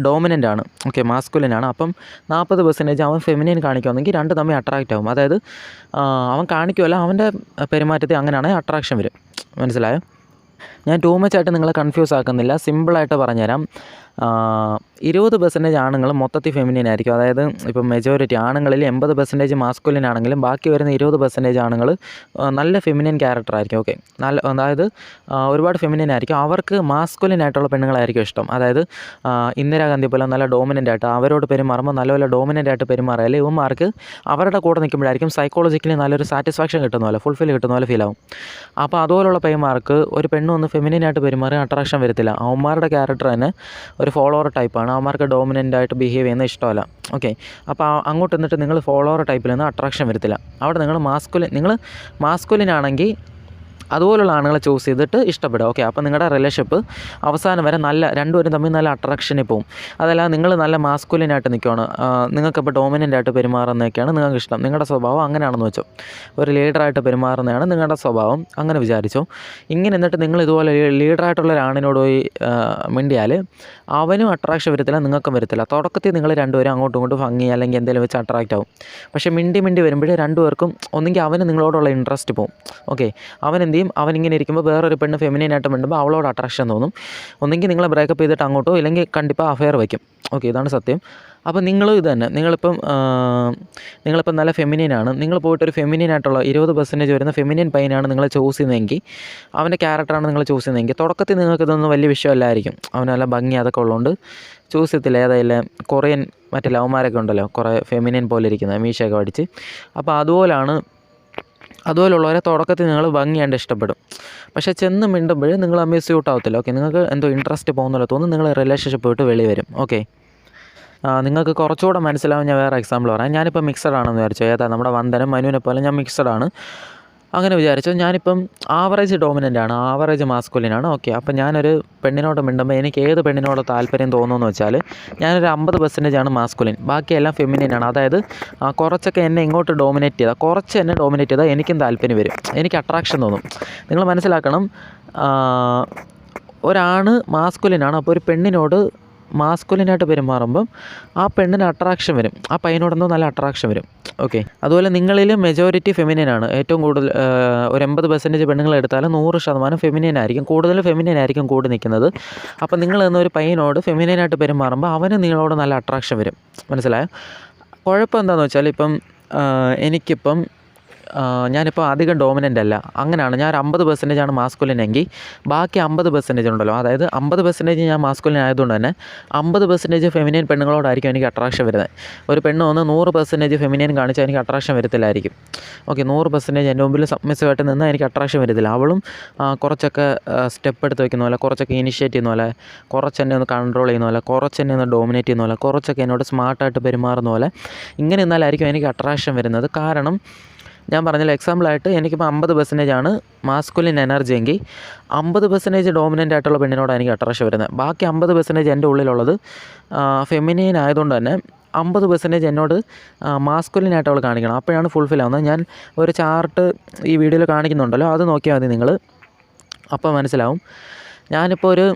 ഡോമിനൻ്റ് ആണ്, ഓക്കെ മാസ്കുലിനാണ്. അപ്പം 40% അവൻ ഫെമിനിൻ കാണിക്കുമെന്നെങ്കിൽ രണ്ട് തമ്മിൽ അട്രാക്റ്റ് ആവും. അതായത് അവൻ കാണിക്കുമല്ല, അവൻ്റെ പെരുമാറ്റത്തിൽ അങ്ങനെയാണെങ്കിൽ അട്രാക്ഷൻ വരും. മനസ്സിലായോ? ഞാൻ ടൂ മച്ച് ആയിട്ട് നിങ്ങളെ കൺഫ്യൂസ് ആക്കുന്നില്ല, സിമ്പിളായിട്ട് പറഞ്ഞുതരാം. 20% ആണുങ്ങൾ മൊത്തത്തിൽ ഫെമിനിൻ ആയിരിക്കും. അതായത് ഇപ്പം മെജോറിറ്റി ആണുങ്ങളിൽ 80% മാസ്കുലിൻ ആണെങ്കിലും ബാക്കി വരുന്ന 20% ആണുങ്ങൾ നല്ല ഫെമിനിൻ ക്യാരക്ടർ ആയിരിക്കും. ഓക്കെ, നല്ല, അതായത് ഒരുപാട് ഫെമിനിൻ ആയിരിക്കും. അവർക്ക് മാസ്കുലിൻ ആയിട്ടുള്ള പെണ്ണുങ്ങളായിരിക്കും ഇഷ്ടം. അതായത് ഇന്ദിരാഗാന്ധി പോലെ നല്ല ഡോമിനൻ്റ് ആയിട്ട് അവരോട് പെരുമാറുമ്പോൾ നല്ലപോലെ ഡോമിനൻ്റ് ആയിട്ട് പെരുമാറിയാൽ ഇവന്മാർക്ക് അവരുടെ കൂടെ നിൽക്കുമ്പോഴായിരിക്കും സൈക്കോളജിക്കലി നല്ലൊരു സാറ്റിസ്ഫാക്ഷൻ കിട്ടുന്ന പോലെ, ഫുൾഫിൽ കിട്ടുന്ന പോലെ ഫീൽ ആവും. അപ്പോൾ അതുപോലുള്ള പയ്യന്മാർക്ക് ഒരു പെണ്ണൊന്ന് ഫെമിനിനായിട്ട് പെരുമാറി അട്രാക്ഷൻ വരത്തില്ല. അവന്മാരുടെ ക്യാരക്ടർ തന്നെ ഒരു ഫോളോവർ ടൈപ്പാണ്, അവന്മാർക്ക് ഡോമിനൻ്റ് ആയിട്ട് ബിഹേവ് ചെയ്യുന്നത് ഇഷ്ടമല്ല. ഓക്കെ, അപ്പോൾ അങ്ങോട്ട് നിന്നിട്ട് നിങ്ങൾ ഫോളോവർ ടൈപ്പിൽ നിന്ന് അട്രാക്ഷൻ വരത്തില്ല. അവിടെ നിങ്ങൾ മാസ്കുലിൻ ആണെങ്കിൽ അതുപോലുള്ള ആണുങ്ങളെ ചൂസ് ചെയ്തിട്ട് ഇഷ്ടപ്പെടുക. ഓക്കെ, അപ്പോൾ നിങ്ങളുടെ റിലേഷൻഷിപ്പ് അവസാനം വരെ രണ്ടുപേരും തമ്മിൽ നല്ല അട്രാക്ഷനിൽ പോവും. അതല്ല നിങ്ങൾ നല്ല മാസ്കുലിനായിട്ട് നിൽക്കുകയാണ്, നിങ്ങൾക്കിപ്പോൾ ഡോമിനൻ്റ് ആയിട്ട് പെരുമാറുന്നതൊക്കെയാണ് നിങ്ങൾക്ക് ഇഷ്ടം, നിങ്ങളുടെ സ്വഭാവം അങ്ങനെയാണെന്ന് വെച്ചോ, ഒരു ലീഡറായിട്ട് പെരുമാറുന്നതാണ് നിങ്ങളുടെ സ്വഭാവം, അങ്ങനെ വിചാരിച്ചോ. ഇങ്ങനെ എന്നിട്ട് നിങ്ങൾ ഇതുപോലെ ലീഡറായിട്ടുള്ള ഒരാണിനോട് പോയി മിണ്ടിയാൽ അവനും അട്രാക്ഷൻ വരത്തില്ല, നിങ്ങൾക്കും വരത്തില്ല. തുടക്കത്തിൽ നിങ്ങൾ രണ്ടുപേരും അങ്ങോട്ടും ഇങ്ങോട്ടും ഭംഗി അല്ലെങ്കിൽ എന്തെങ്കിലും വെച്ച് അട്രാക്റ്റ് ആവും. പക്ഷേ മിണ്ടി വരുമ്പോഴേ രണ്ടുപേർക്കും ഒന്നെങ്കിൽ അവന് നിങ്ങളോടുള്ള ഇൻട്രസ്റ്റ് പോവും. ഓക്കെ, അവനിങ്ങനെ ഇരിക്കുമ്പോൾ വേറൊരു പെണ്ണ് ഫെമിനിനായിട്ട് മിണ്ടുമ്പോൾ അവളോട് അട്രാക്ഷൻ തോന്നും. ഒന്നെങ്കിൽ നിങ്ങളെ ബ്രേക്കപ്പ് ചെയ്തിട്ട് അങ്ങോട്ടോ, ഇല്ലെങ്കിൽ കണ്ടിപ്പാக അഫെയർ വയ്ക്കും. ഓക്കെ, ഇതാണ് സത്യം. അപ്പോൾ നിങ്ങളും ഇത് തന്നെ, നിങ്ങളിപ്പം നല്ല ഫെമിനിനാണ്, നിങ്ങൾ പോയിട്ടൊരു ഫെമിനിനായിട്ടുള്ള 20% വരുന്ന ഫെമിനിൻ പയ്യനാണ് നിങ്ങൾ ചൂസ് ചെയ്യുന്നതെങ്കിൽ, അവൻ്റെ ക്യാരക്ടറാണ് നിങ്ങൾ ചൂസ് ചെയ്യുന്നതെങ്കിൽ തുടക്കത്തിൽ നിങ്ങൾക്ക് ഇതൊന്നും വലിയ വിഷയമല്ലായിരിക്കും. അവന് നല്ല ഭംഗി അതൊക്കെ ഉള്ളതുകൊണ്ട് ചൂസ് ചെയ്യത്തില്ല. ഏതായാലും കൊറിയൻ മറ്റേ ലവന്മാരൊക്കെ ഉണ്ടല്ലോ, കുറേ ഫെമിനിൻ പോലെ ഇരിക്കുന്നത്, മീശയൊക്കെ പഠിച്ച്. അപ്പോൾ അതുപോലുള്ളവരെ തുടക്കത്തിൽ നിങ്ങൾ ഭംഗിയാണ്ട് ഇഷ്ടപ്പെടും. പക്ഷേ ചെന്ന് മിണ്ടുമ്പോൾ നിങ്ങൾ തമ്മിൽ സ്യൂട്ട് ആവത്തില്ല. ഓക്കെ, നിങ്ങൾക്ക് എന്തോ ഇൻട്രസ്റ്റ് പോകുന്നല്ലോ തോന്നും, നിങ്ങൾ റിലേഷൻഷിപ്പ് പോയിട്ട് വെളി വരും. ഓക്കെ, നിങ്ങൾക്ക് കുറച്ചുകൂടെ മനസ്സിലാവും. ഞാൻ വേറെ എക്സാമ്പിൾ പറയാം. ഞാനിപ്പോൾ മിക്സഡ് ആണെന്ന് വിചാരിച്ചു, നമ്മുടെ വന്ദനം മനുവിനെ പോലെ ഞാൻ മിക്സഡ് ആണ്, അങ്ങനെ വിചാരിച്ചു. ഞാനിപ്പം ആവറേജ് ഡോമിനൻ്റ് ആണ്, ആവറേജ് മാസ്കുലിനാണ്. ഓക്കെ, അപ്പോൾ ഞാനൊരു പെണ്ണിനോട് മിണ്ടുമ്പോൾ എനിക്ക് ഏത് പെണ്ണിനോട് താല്പര്യം തോന്നുമെന്ന് വെച്ചാൽ ഞാനൊരു 50% ആണ് മാസ്കുലിൻ, ബാക്കിയെല്ലാം ഫെമിനിനാണ്. അതായത് കുറച്ചൊക്കെ എന്നെ ഇങ്ങോട്ട് ഡോമിനേറ്റ് ചെയ്താൽ എനിക്കും താല്പര്യം വരും, എനിക്ക് അട്രാക്ഷൻ തോന്നും. നിങ്ങൾ മനസ്സിലാക്കണം, ഒരാണ് മാസ്കുലിനാണ്, അപ്പോൾ ഒരു പെണ്ണിനോട് മാസ്കുലിനായിട്ട് പെരുമാറുമ്പം ആ പെണ്ണിന് അട്രാക്ഷൻ വരും, ആ പയ്യനോടൊന്ന് നല്ല അട്രാക്ഷൻ വരും. ഓക്കെ, അതുപോലെ നിങ്ങളിൽ മെജോറിറ്റി ഫെമിനിനാണ്. ഏറ്റവും കൂടുതൽ ഒരു 80% പെണ്ണുങ്ങൾ എടുത്താലും 100% ഫെമിനിനായിരിക്കും. കൂടുതൽ ഫെമിനിനായിരിക്കും കൂടി നിൽക്കുന്നത്. അപ്പോൾ നിങ്ങൾ എന്നൊരു പയ്യനോട് ഫെമിനിനായിട്ട് പെരുമാറുമ്പോൾ അവന് നിങ്ങളോട് നല്ല അട്രാക്ഷൻ വരും. മനസ്സിലായോ? കുഴപ്പം എന്താണെന്ന് വെച്ചാൽ ഇപ്പം എനിക്കിപ്പം ഞാനിപ്പോൾ അധികം ഡോമിനൻ്റ് അല്ല, അങ്ങനെയാണ്. ഞാൻ 50% മാസ്കുലിൻ എങ്കിൽ ബാക്കി 50% ഉണ്ടല്ലോ, അതായത് 50% ഞാൻ മാസ്കുലിൻ ആയതുകൊണ്ട് തന്നെ 50% ഫെമിനിയൻ പെണ്ണുങ്ങളോടായിരിക്കും എനിക്ക് അട്രാക്ഷൻ വരുന്നത്. ഒരു പെണ്ണ് വന്ന് 100% ഫെമിനിയൻ കാണിച്ചാൽ എനിക്ക് അട്രാക്ഷൻ വരത്തില്ലായിരിക്കും. ഓക്കെ, 100% എൻ്റെ മുമ്പിൽ സബ്മിസീവായിട്ട് നിന്നാൽ എനിക്ക് അട്രാക്ഷൻ വരത്തില്ല. അവളും കുറച്ചൊക്കെ സ്റ്റെപ്പ് എടുത്ത് വയ്ക്കുന്ന പോലെ, കുറച്ചൊക്കെ ഇനിഷ്യേറ്റ് ചെയ്യുന്ന പോലെ, കുറച്ച് എന്നെ ഒന്ന് കൺട്രോൾ ചെയ്യുന്ന പോലെ, കുറച്ച് എന്നെ ഒന്ന് ഡോമിനേറ്റ് ചെയ്യുന്ന പോലെ, കുറച്ചൊക്കെ എന്നോട് സ്മാർട്ടായിട്ട് പെരുമാറുന്ന പോലെ, ഇങ്ങനെ നിന്നാലായിരിക്കും എനിക്ക് അട്രാക്ഷൻ വരുന്നത്. കാരണം ഞാൻ പറഞ്ഞില്ല, എക്സാമ്പിളായിട്ട് എനിക്കിപ്പോൾ 50% മാസ്കുലിൻ എനർജി എങ്കിൽ 50% ഡോമിനൻ്റ് ആയിട്ടുള്ള പെണ്ണിനോടാണ് എനിക്ക് അട്രാക്ഷൻ വരുന്നത്. ബാക്കി 50% എൻ്റെ ഉള്ളിലുള്ളത് ഫെമിനിയൻ ആയതുകൊണ്ട് തന്നെ 50% എന്നോട് മാസ്കുലിനായിട്ട് അവൾ കാണിക്കണം. അപ്പോഴാണ് ഫുൾഫിൽ ആവുന്നത്. ഞാൻ ഒരു ചാർട്ട് ഈ വീഡിയോയിൽ കാണിക്കുന്നുണ്ടല്ലോ, അത് നോക്കിയാൽ മതി നിങ്ങൾ, അപ്പോൾ മനസ്സിലാവും. ഞാനിപ്പോൾ ഒരു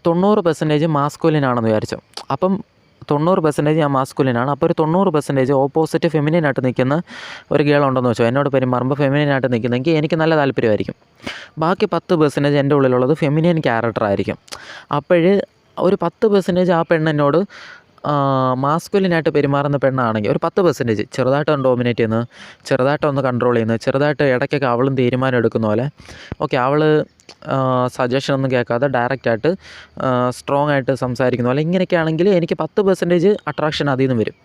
90% മാസ്കുലിൻ ആണെന്ന് വിചാരിച്ചു. അപ്പം 90% ഞാൻ മാസ്കുലിനാണ്. അപ്പോൾ ഒരു 90% ഓപ്പോസിറ്റ് ഫെമിനിനായിട്ട് നിൽക്കുന്ന ഒരു ഗേൾ ഉണ്ടെന്ന് വെച്ചോ, എന്നോട് പെരുമാറുമ്പോൾ ഫെമിനിനായിട്ട് നിൽക്കുന്നെങ്കിൽ എനിക്ക് നല്ല താല്പര്യമായിരിക്കും. ബാക്കി 10% എൻ്റെ ഉള്ളിലുള്ളത് ഫെമിനിയൻ ക്യാരക്ടറായിരിക്കും. അപ്പോൾ ഒരു 10% ആ പെണ്ണെന്നോട് മാസ്കുലിനായിട്ട് പെരുമാറുന്ന പെണ്ണാണെങ്കിൽ ഒരു 10% ചെറുതായിട്ടൊന്ന് ഡോമിനേറ്റ് ചെയ്യുന്നത്, ചെറുതായിട്ടൊന്ന് കൺട്രോൾ ചെയ്യുന്നത്, ചെറുതായിട്ട് ഇടയ്ക്കൊക്കെ അവളും തീരുമാനം എടുക്കുന്ന പോലെ, ഓക്കെ, അവൾ സജഷൻ ഒന്നും കേൾക്കാതെ ഡയറക്റ്റായിട്ട് സ്ട്രോങ് ആയിട്ട് സംസാരിക്കുന്ന പോലെ, ഇങ്ങനെയൊക്കെ ആണെങ്കിൽ എനിക്ക് 10% അട്രാക്ഷൻ അതിൽ നിന്ന് വരും.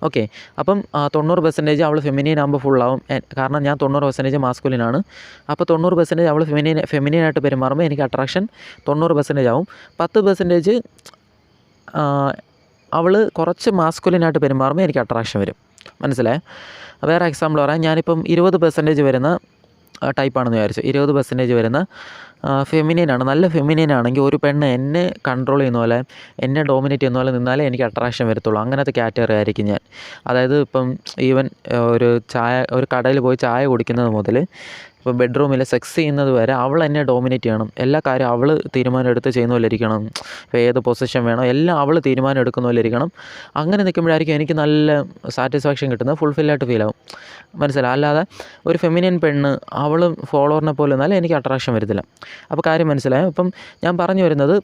ഓക്കെ, അപ്പം 90% അവൾ ഫെമിനിയൻ ആകുമ്പോൾ ഫുള്ളാവും. കാരണം ഞാൻ 90% മാസ്കുലിനാണ്. അപ്പോൾ 90% അവൾ ഫെമിനിയനായിട്ട് പെരുമാറുമ്പോൾ എനിക്ക് അട്രാക്ഷൻ 90% ആവും. 10% അവൾ കുറച്ച് മാസ്കുലിനായിട്ട് പെരുമാറുമ്പോൾ എനിക്ക് അട്രാക്ഷൻ വരും. മനസ്സിലായേ? വേറെ എക്സാമ്പിൾ പറയാം. ഞാനിപ്പം 20% വരുന്ന ടൈപ്പാണെന്ന് വിചാരിച്ചു. 20% വരുന്ന ഫെമിനിയനാണ്. നല്ല ഫെമിനിയനാണെങ്കിൽ ഒരു പെണ്ണ് എന്നെ കൺട്രോൾ ചെയ്യുന്ന പോലെ, എന്നെ ഡോമിനേറ്റ് ചെയ്യുന്ന പോലെ നിന്നാലേ എനിക്ക് അട്രാക്ഷൻ വരത്തുള്ളൂ. അങ്ങനത്തെ കാറ്റഗറി ആയിരിക്കും ഞാൻ. അതായത് ഇപ്പം ഈവൻ ഒരു കടയിൽ പോയി ചായ കുടിക്കുന്നത് മുതൽ ഇപ്പോൾ ബെഡ്റൂമിൽ സെക്സ് ചെയ്യുന്നത് വരെ അവൾ എന്നെ ഡോമിനേറ്റ് ചെയ്യണം. എല്ലാ കാര്യം അവൾ തീരുമാനം എടുത്ത് ചെയ്യുന്ന പോലെ ഇരിക്കണം. ഇപ്പോൾ ഏത് പൊസിഷൻ വേണോ എല്ലാം അവൾ തീരുമാനം എടുക്കുന്ന പോലെ ഇരിക്കണം. അങ്ങനെ നിൽക്കുമ്പോഴായിരിക്കും എനിക്ക് നല്ല സാറ്റിസ്ഫാക്ഷൻ കിട്ടുന്നത്, ഫുൾഫില്ലായിട്ട് ഫീൽ ആവും. മനസ്സിലായി? അല്ലാതെ ഒരു ഫെമിനിയൻ പെണ്ണ് അവൾ ഫോളോവറിനെ പോലെ എന്നാലും എനിക്ക് അട്രാക്ഷൻ വരത്തില്ല. അപ്പോൾ കാര്യം മനസ്സിലായോ? ഇപ്പം ഞാൻ പറഞ്ഞു വരുന്നത്,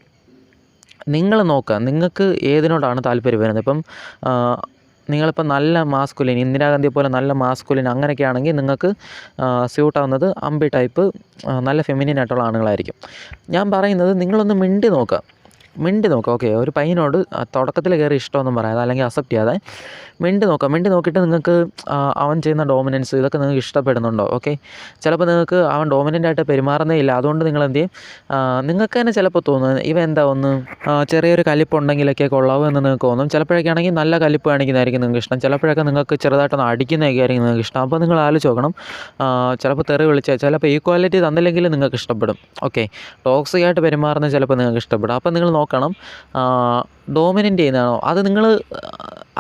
നിങ്ങൾ നോക്കുക, നിങ്ങൾക്ക് ഏതിനോടാണ് താല്പര്യം വരുന്നത്. ഇപ്പം നിങ്ങളിപ്പോൾ നല്ല മാസ്കുലിൻ, ഇന്ദിരാഗാന്ധിയെ പോലെ നല്ല മാസ്കുലിൻ അങ്ങനെയൊക്കെ ആണെങ്കിൽ നിങ്ങൾക്ക് സ്യൂട്ടാവുന്നത് അമ്പി ടൈപ്പ് നല്ല ഫെമിനിൻ ആയിട്ടുള്ള ആണുങ്ങളായിരിക്കും. ഞാൻ പറയുന്നത് നിങ്ങളൊന്ന് മിണ്ടി നോക്കുക. ഓക്കെ, ഒരു പയ്യനോട് തുടക്കത്തിൽ കയറി ഇഷ്ടമൊന്നും പറയാതെ അല്ലെങ്കിൽ അക്സെപ്റ്റ് ചെയ്യാതെ മിണ്ടി നോക്കിയിട്ട് നിങ്ങൾക്ക് അവൻ ചെയ്യുന്ന ഡോമിനൻസ് ഇതൊക്കെ നിങ്ങൾക്ക് ഇഷ്ടപ്പെടുന്നുണ്ടോ? ഓക്കെ, ചിലപ്പോൾ നിങ്ങൾക്ക് അവൻ ഡോമിനൻ്റ് ആയിട്ട് പെരുമാറുന്നേ ഇല്ല. അതുകൊണ്ട് നിങ്ങൾ എന്ത് ചെയ്യും, നിങ്ങൾക്ക് തന്നെ ചിലപ്പോൾ തോന്നുന്നത് ഇവ എന്താ ഒന്ന് ചെറിയൊരു കലിപ്പുണ്ടെങ്കിലൊക്കെ കൊള്ളാവും എന്ന് നിങ്ങൾക്ക് തോന്നും. ചിലപ്പോഴൊക്കെ ആണെങ്കിൽ നല്ല കലിപ്പ് കാണിക്കുന്നതായിരിക്കും നിങ്ങൾക്ക് ഇഷ്ടം. ചിലപ്പോഴൊക്കെ നിങ്ങൾക്ക് ചെറുതായിട്ടൊന്ന് അടിക്കുന്നതൊക്കെ ആയിരിക്കും നിങ്ങൾക്ക് ഇഷ്ടം. അപ്പോൾ നിങ്ങൾ ആലോചിച്ച് നോക്കണം. ചിലപ്പോൾ തെറി വിളിച്ചാൽ, ചിലപ്പോൾ ഈക്വാലിറ്റി തന്നില്ലെങ്കിൽ നിങ്ങൾക്ക് ഇഷ്ടപ്പെടും. ഓക്കെ, ടോക്സിക് ആയിട്ട് പെരുമാറുന്നത് ചിലപ്പോൾ നിങ്ങൾക്ക് ഇഷ്ടപ്പെടും. അപ്പോൾ നിങ്ങൾ നോക്കണം, ഡോമിനൻ്റ് ചെയ്യുന്നതാണോ അത് നിങ്ങൾ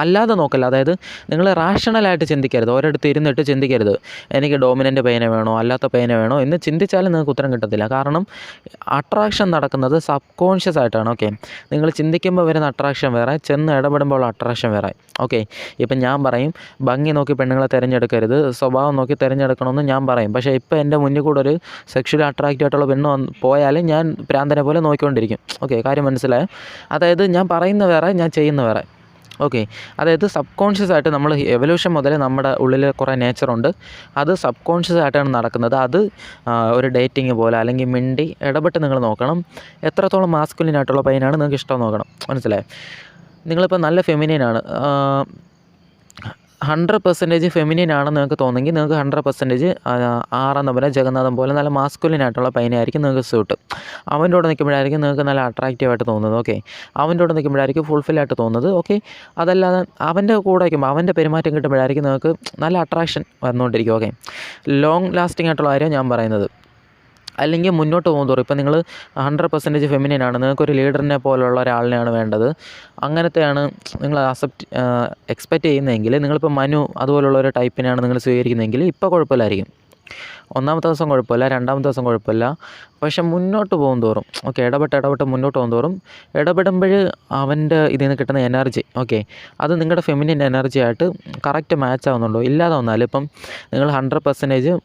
അല്ലാതെ നോക്കല്ല. അതായത് നിങ്ങൾ റാഷണലായിട്ട് ചിന്തിക്കരുത്, ഒരിടത്ത് ഇരുന്നിട്ട് ചിന്തിക്കരുത് എനിക്ക് ഡോമിനൻ്റ് പയ്യനെ വേണോ അല്ലാത്ത പയ്യനെ വേണോ എന്ന് ചിന്തിച്ചാലും നിങ്ങൾക്ക് ഉത്തരം കിട്ടത്തില്ല. കാരണം അട്രാക്ഷൻ നടക്കുന്നത് സബ് കോൺഷ്യസ് ആയിട്ടാണ്. ഓക്കെ, നിങ്ങൾ ചിന്തിക്കുമ്പോൾ വരുന്ന അട്രാക്ഷൻ വേറെ, ചെന്ന് ഇടപെടുമ്പോൾ അട്രാക്ഷൻ വേറെ. ഓക്കെ, ഇപ്പം ഞാൻ പറയും ഭംഗി നോക്കി പെണ്ണുങ്ങളെ തിരഞ്ഞെടുക്കരുത്, സ്വഭാവം നോക്കി തിരഞ്ഞെടുക്കണമെന്ന് ഞാൻ പറയും. പക്ഷേ ഇപ്പോൾ എൻ്റെ മുന്നിൽ കൂടെ ഒരു സെക്ഷലി അട്രാക്റ്റീവ് ആയിട്ടുള്ള പെണ്ണ് പോയാലും ഞാൻ പ്രാന്തനെ പോലെ നോക്കിക്കൊണ്ടിരിക്കും. ഓക്കെ, കാര്യം മനസ്സിലായോ? അതായത് ഞാൻ പറയുന്ന വേറെ, ഞാൻ ചെയ്യുന്ന വേറെ. ഓക്കെ, അതായത് സബ് കോൺഷ്യസ് ആയിട്ട് നമ്മൾ എവല്യൂഷൻ മുതലേ നമ്മുടെ ഉള്ളിൽ കുറേ നേച്ചറുണ്ട്. അത് സബ് കോൺഷ്യസ് ആയിട്ടാണ് നടക്കുന്നത്. അത് ഒരു ഡേറ്റിംഗ് പോലെ അല്ലെങ്കിൽ മിണ്ടി ഇടപെട്ട് നിങ്ങൾ നോക്കണം. എത്രത്തോളം മാസ്കുലിൻ ആയിട്ടുള്ള പയ്യനാണ് നിങ്ങൾക്ക് ഇഷ്ടം നോക്കണം. മനസ്സിലായോ? നിങ്ങളിപ്പോൾ നല്ല ഫെമിനിയനാണ്, 100% ഫെമിനിയൻ ആണെന്ന് നിങ്ങൾക്ക് തോന്നുമെങ്കിൽ നിങ്ങൾക്ക് 100% ആറെന്നപോലെ ജഗന്നാഥം പോലെ നല്ല മാസ്കുലിൻ ആയിട്ടുള്ള പയ്യനായിരിക്കും നിങ്ങൾക്ക് സ്യൂട്ട്. അവൻ്റെ കൂടെ നിൽക്കുമ്പോഴായിരിക്കും നിങ്ങൾക്ക് നല്ല അട്രാക്റ്റീവായിട്ട് തോന്നുന്നത്. ഓക്കെ, അവൻ്റെ കൂടെ നിൽക്കുമ്പോഴായിരിക്കും ഫുൾഫില്ലായിട്ട് തോന്നുന്നത്. ഓക്കെ, അതല്ലാതെ അവൻ്റെ കൂടെ വയ്ക്കുമ്പോൾ അവൻ്റെ പെരുമാറ്റം കിട്ടുമ്പോഴായിരിക്കും നിങ്ങൾക്ക് നല്ല അട്രാക്ഷൻ വന്നുകൊണ്ടിരിക്കും. ഓക്കെ, ലോങ് ലാസ്റ്റിംഗ് ആയിട്ടുള്ള കാര്യം ഞാൻ പറയുന്നത്. അല്ലെങ്കിൽ മുന്നോട്ട് പോകുന്നതോറും ഇപ്പോൾ നിങ്ങൾ 100% ഫെമിനിയനാണ്, നിങ്ങൾക്കൊരു ലീഡറിനെ പോലുള്ള ഒരാളിനെയാണ് വേണ്ടത്, അങ്ങനത്തെയാണ് നിങ്ങൾ എക്സ്പെക്റ്റ് ചെയ്യുന്നതെങ്കിൽ, നിങ്ങളിപ്പോൾ മനു അതുപോലുള്ള ഒരു ടൈപ്പിനെയാണ് നിങ്ങൾ സ്വീകരിക്കുന്നതെങ്കിൽ ഇപ്പോൾ കുഴപ്പമില്ലായിരിക്കും. ഒന്നാമത്തെ ദിവസം കുഴപ്പമില്ല, രണ്ടാമത്തെ ദിവസം കുഴപ്പമില്ല. പക്ഷെ മുന്നോട്ട് പോകും തോറും ഇടപെട്ട് മുന്നോട്ട് പോകും തോറും ഇടപെടുമ്പോൾ അവൻ്റെ ഇതിൽ നിന്ന് കിട്ടുന്ന എനർജി അത് നിങ്ങളുടെ ഫെമിനിൻ എനർജി ആയിട്ട് കറക്റ്റ് മാച്ച് ആവുന്നുണ്ടോ? ഇല്ലാതെ വന്നാൽ ഇപ്പം നിങ്ങൾ 100%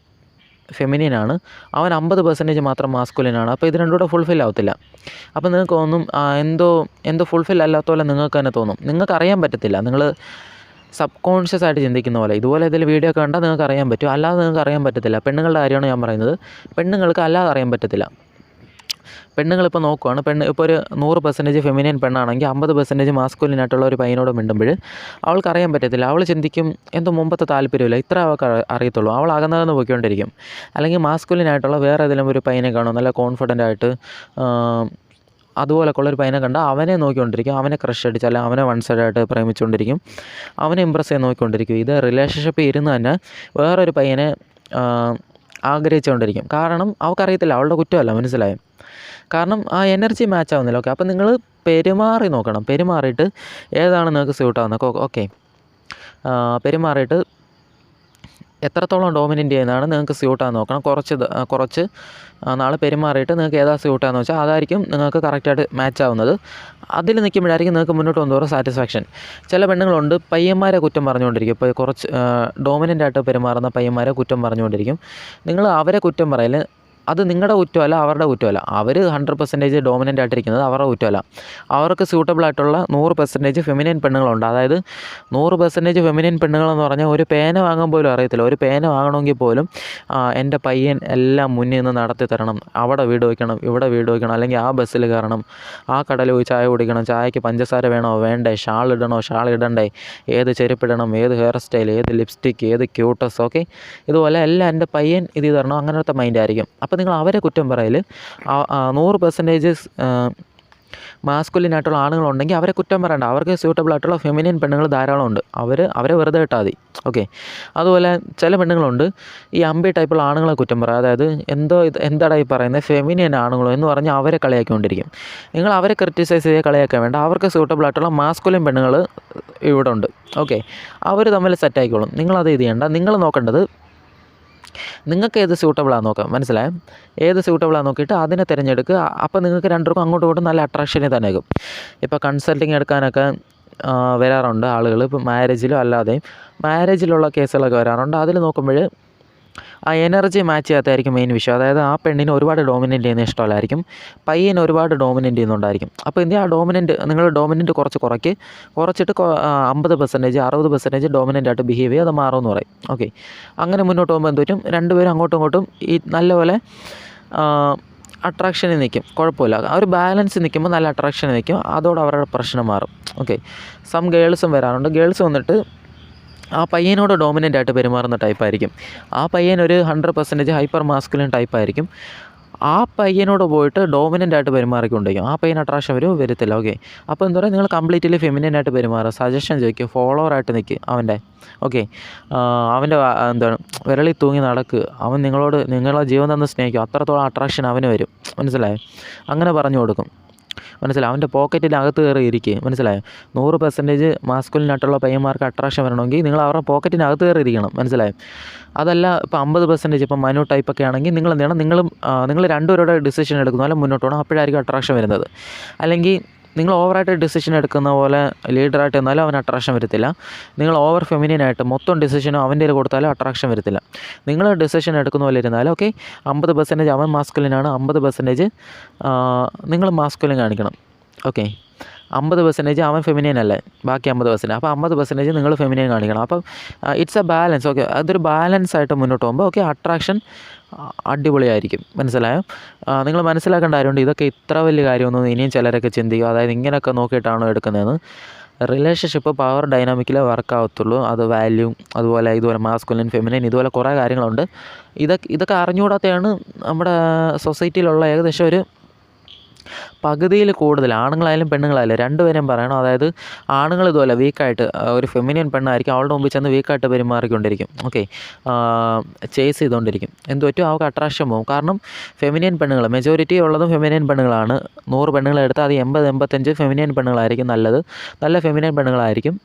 ഫെമിനിനാണ്, അവൻ 50% മാത്രം മാസ്കുലിനാണ്. അപ്പോൾ ഇത് രണ്ടും കൂടെ ഫുൾഫിൽ ആവത്തില്ല. അപ്പോൾ നിങ്ങൾക്ക് തോന്നും എന്തോ ഫുൾഫിൽ അല്ലാത്ത പോലെ നിങ്ങൾക്ക് തന്നെ തോന്നും. നിങ്ങൾക്ക് അറിയാൻ പറ്റത്തില്ല, നിങ്ങൾ സബ് കോൺഷ്യസ് ആയിട്ട് ചിന്തിക്കുന്ന പോലെ. ഇതുപോലെ ഇതിൽ വീഡിയോ ഒക്കെ കണ്ടാൽ നിങ്ങൾക്ക് അറിയാൻ പറ്റും, അല്ലാതെ നിങ്ങൾക്ക് അറിയാൻ പറ്റത്തില്ല. പെണ്ണുങ്ങളുടെ കാര്യമാണ് ഞാൻ പറയുന്നത്. പെണ്ണുങ്ങൾക്ക് അല്ലാതെ അറിയാൻ പറ്റത്തില്ല. പെണ്ണുങ്ങളിപ്പോൾ നോക്കുവാണ്, ഇപ്പോൾ ഒരു 100% ഫെമിനിൻ പെണ്ണാണെങ്കിൽ 50% മാസ്കുലിനായിട്ടുള്ള ഒരു പയ്യനോട് മിണ്ടുമ്പോൾ അവൾക്ക് അറിയാൻ പറ്റത്തില്ല. അവൾ ചിന്തിക്കും എന്തോ മുമ്പത്തെ താല്പര്യമില്ല, ഇത്ര അവൾക്ക് അറിയത്തുള്ളൂ. അവൾ അകന്നകന്ന് പോയിക്കൊണ്ടിരിക്കും. അല്ലെങ്കിൽ മാസ്കുലിനായിട്ടുള്ള വേറെ ഏതെങ്കിലും ഒരു പയ്യനെ കാണും, നല്ല കോൺഫിഡൻ്റ് ആയിട്ട് അതുപോലൊക്കെ ഉള്ളൊരു പയ്യനെ കണ്ടാൽ അവനെ നോക്കിക്കൊണ്ടിരിക്കും, അവനെ ക്രഷ് അടിച്ച് അല്ലെങ്കിൽ അവനെ വൺ സൈഡായിട്ട് പ്രേമിച്ചുകൊണ്ടിരിക്കും, അവനെ ഇമ്പ്രസ് ചെയ്ത് നോക്കിക്കൊണ്ടിരിക്കും. ഇത് റിലേഷൻഷിപ്പിൽ ഇരുന്ന് തന്നെ വേറൊരു പയ്യനെ ആഗ്രഹിച്ചുകൊണ്ടിരിക്കും. കാരണം അവൾക്കറിയത്തില്ല, അവളുടെ കുറ്റമല്ല, മനസ്സിലായോ? കാരണം ആ എനർജി മാച്ച് ആവുന്നില്ല. അപ്പം നിങ്ങൾ പെരുമാറി നോക്കണം. പെരുമാറിയിട്ട് ഏതാണ് നിങ്ങൾക്ക് സ്യൂട്ടാവുന്നത് പെരുമാറിയിട്ട് എത്രത്തോളം ഡോമിനൻ്റ് ചെയ്യുന്നതാണ് നിങ്ങൾക്ക് സ്യൂട്ടാന്ന് നോക്കണം. കുറച്ച് നാൾ പെരുമാറിയിട്ട് നിങ്ങൾക്ക് ഏതാ സ്യൂട്ടാന്ന് വെച്ചാൽ അതായിരിക്കും നിങ്ങൾക്ക് കറക്റ്റായിട്ട് മാച്ച് ആവുന്നത്. അതിൽ നിൽക്കുമ്പോഴായിരിക്കും നിങ്ങൾക്ക് മുന്നോട്ട് പോകുന്നതോറും സാറ്റിസ്ഫാക്ഷൻ. ചില പെണ്ണുങ്ങളുണ്ട് പയ്യന്മാരെ കുറ്റം പറഞ്ഞുകൊണ്ടിരിക്കും. ഇപ്പോൾ കുറച്ച് ഡോമിനൻ്റ് ആയിട്ട് പെരുമാറുന്ന പയ്യന്മാരെ കുറ്റം പറഞ്ഞുകൊണ്ടിരിക്കും. നിങ്ങൾ അവരെ കുറ്റം പറയൽ അത് നിങ്ങളുടെ കുറ്റമല്ല, അവരുടെ കുറ്റമല്ല. അവർ 100% ഡോമിനൻ്റ് ആയിട്ടിരിക്കുന്നത് അവരുടെ കുറ്റമല്ല. അവർക്ക് സ്യൂട്ടബിൾ ആയിട്ടുള്ള 100% ഫെമിനിൻ പെണ്ണുങ്ങളുണ്ട്. അതായത് 100% ഫെമിനിൻ പെണ്ണുങ്ങളെന്ന് പറഞ്ഞാൽ ഒരു പേന വാങ്ങാൻ പോലും അറിയത്തില്ല. ഒരു പേന വാങ്ങണമെങ്കിൽ പോലും എൻ്റെ പയ്യൻ എല്ലാം മുന്നിൽ നിന്ന് നടത്തി തരണം, അവിടെ വീട് വയ്ക്കണം, ഇവിടെ വീട് വയ്ക്കണം, അല്ലെങ്കിൽ ആ ബസ്സിൽ കയറണം, ആ കടയിൽ പോയി ചായ കുടിക്കണം, ചായക്ക് പഞ്ചസാര വേണോ വേണ്ടേ, ഷാൾ ഇടണോ ഷാൾ ഇടണ്ടേ, ഏത് ചെരുപ്പിടണം, ഏത് ഹെയർ സ്റ്റൈൽ, ഏത് ലിപ്സ്റ്റിക്ക്, ഏത് ക്യൂട്ടസ്, ഇതുപോലെ എല്ലാം എൻ്റെ പയ്യൻ ഇത് തരണം, അങ്ങനത്തെ മൈൻഡായിരിക്കും. അപ്പോൾ നിങ്ങൾ അവരെ കുറ്റം പറയൽ 100% മാസ്കുലിനായിട്ടുള്ള ആണുങ്ങളുണ്ടെങ്കിൽ അവരെ കുറ്റം പറയണ്ട. അവർക്ക് സ്യൂട്ടബിൾ ആയിട്ടുള്ള ഫെമിനിൻ പെണ്ണുങ്ങൾ ധാരാളം ഉണ്ട്. അവരെ വെറുതെ ഇട്ടാൽ മതി. അതുപോലെ ചില പെണ്ണുങ്ങളുണ്ട് ഈ അമ്പി ടൈപ്പുള്ള ആണുങ്ങളെ കുറ്റം പറയുക. അതായത് എന്താടാ ഈ പറയുന്നത് ഫെമിനിൻ ആണുങ്ങളോ എന്ന് പറഞ്ഞ് അവരെ കളിയാക്കിക്കൊണ്ടിരിക്കും. നിങ്ങൾ അവരെ ക്രിറ്റിസൈസ് ചെയ്ത് കളിയാക്കാൻ വേണ്ട. അവർക്ക് സ്യൂട്ടബിൾ ആയിട്ടുള്ള മാസ്കുലിൻ പെണ്ണുങ്ങൾ ഇവിടെ ഉണ്ട്. അവർ തമ്മിൽ സെറ്റായിക്കോളും. നിങ്ങളത് ഇത് ചെയ്യണ്ട. നിങ്ങൾ നോക്കേണ്ടത് നിങ്ങൾക്ക് ഏത് സ്യൂട്ടബിളാണെന്ന് നോക്കാം, മനസ്സിലായോ? ഏത് സ്യൂട്ടബിളാണെന്ന് നോക്കിയിട്ട് അതിനെ തിരഞ്ഞെടുക്കുക. അപ്പോൾ നിങ്ങൾക്ക് രണ്ടുപേർക്കും അങ്ങോട്ടും ഇങ്ങോട്ടും നല്ല അട്രാക്ഷനെ തന്നെ ആകും. ഇപ്പോൾ കൺസൾട്ടിങ് എടുക്കാനൊക്കെ വരാറുണ്ട് ആളുകൾ. ഇപ്പോൾ മാരേജിലും അല്ലാതെയും മാരേജിലുള്ള കേസുകളൊക്കെ വരാറുണ്ട്. അതിൽ നോക്കുമ്പോൾ ആ എനർജി മാച്ച് ചെയ്യാത്തതായിരിക്കും മെയിൻ വിഷയം. അതായത് ആ പെണ്ണിന് ഒരുപാട് ഡോമിനൻ്റ് ചെയ്യുന്ന ഇഷ്ടമല്ലായിരിക്കും, പയ്യന് ഒരുപാട് ഡോമിനൻ്റ് ചെയ്യുന്നുണ്ടായിരിക്കും. അപ്പോൾ ആ നിങ്ങൾ ഡോമിനൻ്റ് കുറച്ചിട്ട് 50% 60% ഡോമിനൻ്റ് ആയിട്ട് ബിഹേവ് ചെയ്യുക, അത് മാറുമെന്ന് പറയും. അങ്ങനെ മുന്നോട്ട് പോകുമ്പോൾ എന്ത് പറ്റും, രണ്ടുപേരും അങ്ങോട്ടും ഇങ്ങോട്ടും ഈ നല്ലപോലെ അട്രാക്ഷനിൽ നിൽക്കും, കുഴപ്പമില്ല. ആ ഒരു ബാലൻസ് നിൽക്കുമ്പോൾ നല്ല അട്രാക്ഷനിൽ നിൽക്കും. അതോടെ അവരുടെ പ്രശ്നം മാറും. സം ഗേൾസും വരാറുണ്ട്. ഗേൾസ് വന്നിട്ട് ആ പയ്യനോട് ഡോമിനൻ്റ് ആയിട്ട് പെരുമാറുന്ന ടൈപ്പായിരിക്കും. ആ പയ്യൻ ഒരു 100% ഹൈപ്പർ മാസ്കുലിൻ ടൈപ്പായിരിക്കും. ആ പയ്യനോട് പോയിട്ട് ഡോമിനൻ്റ് ആയിട്ട് പെരുമാറിക്കൊണ്ടിരിക്കും. ആ പയ്യൻ അട്രാക്ഷൻ വരത്തില്ല. അപ്പോൾ എന്താ പറയുക, നിങ്ങൾ കംപ്ലീറ്റ്ലി ഫെമിനിൻ ആയിട്ട് പെരുമാറുക, സജഷൻ ചോദിക്കുക, ഫോളോവറായിട്ട് നിൽക്കുക അവൻ്റെ. അവൻ്റെ എന്താണ് വിരളിൽ തൂങ്ങി നടക്കുക. അവൻ നിങ്ങളെ ജീവൻ തന്ന് സ്നേഹിക്കും. അത്രത്തോളം അട്രാക്ഷൻ അവന് വരും, മനസ്സിലായോ? അങ്ങനെ പറഞ്ഞു കൊടുക്കും, മനസ്സിലായി? അവൻ്റെ പോക്കറ്റിനകത്ത് കയറി ഇരിക്കുക, മനസ്സിലായോ? 100% മാസ്കുലിനായിട്ടുള്ള പയ്യന്മാർക്ക് അട്രാക്ഷൻ വരണമെങ്കിൽ നിങ്ങൾ അവരുടെ പോക്കറ്റിനകത്ത് കയറി ഇരിക്കണം, മനസ്സിലായോ? അതല്ല ഇപ്പോൾ 50% ഇപ്പം മനു ടൈപ്പൊക്കെ ആണെങ്കിൽ നിങ്ങൾ എന്ത് ചെയ്യണം, നിങ്ങൾ രണ്ടുപേരുടെ ഡിസിഷൻ എടുക്കുന്ന പോലെ മുന്നോട്ട് പോകണം. അപ്പോഴായിരിക്കും അട്രാക്ഷൻ വരുന്നത്. അല്ലെങ്കിൽ നിങ്ങൾ ഓവറായിട്ട് ഡിസിഷൻ എടുക്കുന്ന പോലെ ലീഡറായിട്ട് എന്നാലും അവന് അട്രാക്ഷൻ വരത്തില്ല. നിങ്ങൾ ഓവർ ഫെമിനിനായിട്ട് മൊത്തം ഡിസിഷനും അവൻ്റെ കയ്യിൽ കൊടുത്താലും അട്രാക്ഷൻ വരത്തില്ല. നിങ്ങൾ ഡിസിഷൻ എടുക്കുന്ന പോലെ ഇരുന്നാലും 50% അവൻ മാസ്കുലിനാണ്, 50% നിങ്ങൾ മാസ്കുലിൻ കാണിക്കണം. 50% അവൻ ഫെമിനിൻ അല്ലേ, ബാക്കി 50%. അപ്പോൾ 50% നിങ്ങൾ ഫെമിനിൻ കാണിക്കണം. അപ്പം ഇറ്റ്സ് എ ബാലൻസ്. അതൊരു ബാലൻസ് ആയിട്ട് മുന്നോട്ട് പോകുമ്പോൾ അട്രാക്ഷൻ അടിപൊളിയായിരിക്കും, മനസ്സിലായോ? നിങ്ങൾ മനസ്സിലാക്കേണ്ട കാര്യമുണ്ട്, ഇതൊക്കെ ഇത്ര വലിയ കാര്യമൊന്നും ഇനിയും ചിലരൊക്കെ ചിന്തിക്കും. അതായത് ഇങ്ങനെയൊക്കെ നോക്കിയിട്ടാണോ എടുക്കുന്നതെന്ന്. റിലേഷൻഷിപ്പ് പവർ ഡൈനാമിക്കിലേ വർക്കാവത്തുള്ളൂ. അത് വാല്യൂ, ഇതുപോലെ മാസ്കുലിൻ, ഫെമിനിൻ, ഇതുപോലെ കുറേ കാര്യങ്ങളുണ്ട്. ഇതൊക്കെ അറിഞ്ഞുകൂടാത്തതാണ് നമ്മുടെ സൊസൈറ്റിയിലുള്ള ഏകദേശം ഒരു പകുതിയിൽ കൂടുതൽ. ആണുങ്ങളായാലും പെണ്ണുങ്ങളായാലും രണ്ടുപേരും പറയണം. അതായത് ആണുങ്ങൾ ഇതുപോലെ വീക്കായിട്ട്, ഒരു ഫെമിനിയൻ പെണ്ണായിരിക്കും, അവളുടെ മുമ്പിൽ ചെന്ന് വീക്കായിട്ട് പെരുമാറിക്കൊണ്ടിരിക്കും. ചേസ് ചെയ്തുകൊണ്ടിരിക്കും. എന്ത് പറ്റും, അവൾക്ക് അട്രാക്ഷൻ പോകും. കാരണം ഫെമിനിയൻ പെണ്ണുങ്ങൾ മെജോറിറ്റി ഉള്ളതും ഫെമിനിയൻ പെണ്ണുങ്ങളാണ്. 100 പെണ്ണുങ്ങളെടുത്താൽ അത് 80-85 ഫെമിനിയൻ പെണ്ണുങ്ങളായിരിക്കും നല്ലത്. നല്ല ഫെമിനിയൻ പെണ്ണുങ്ങളായിരിക്കും.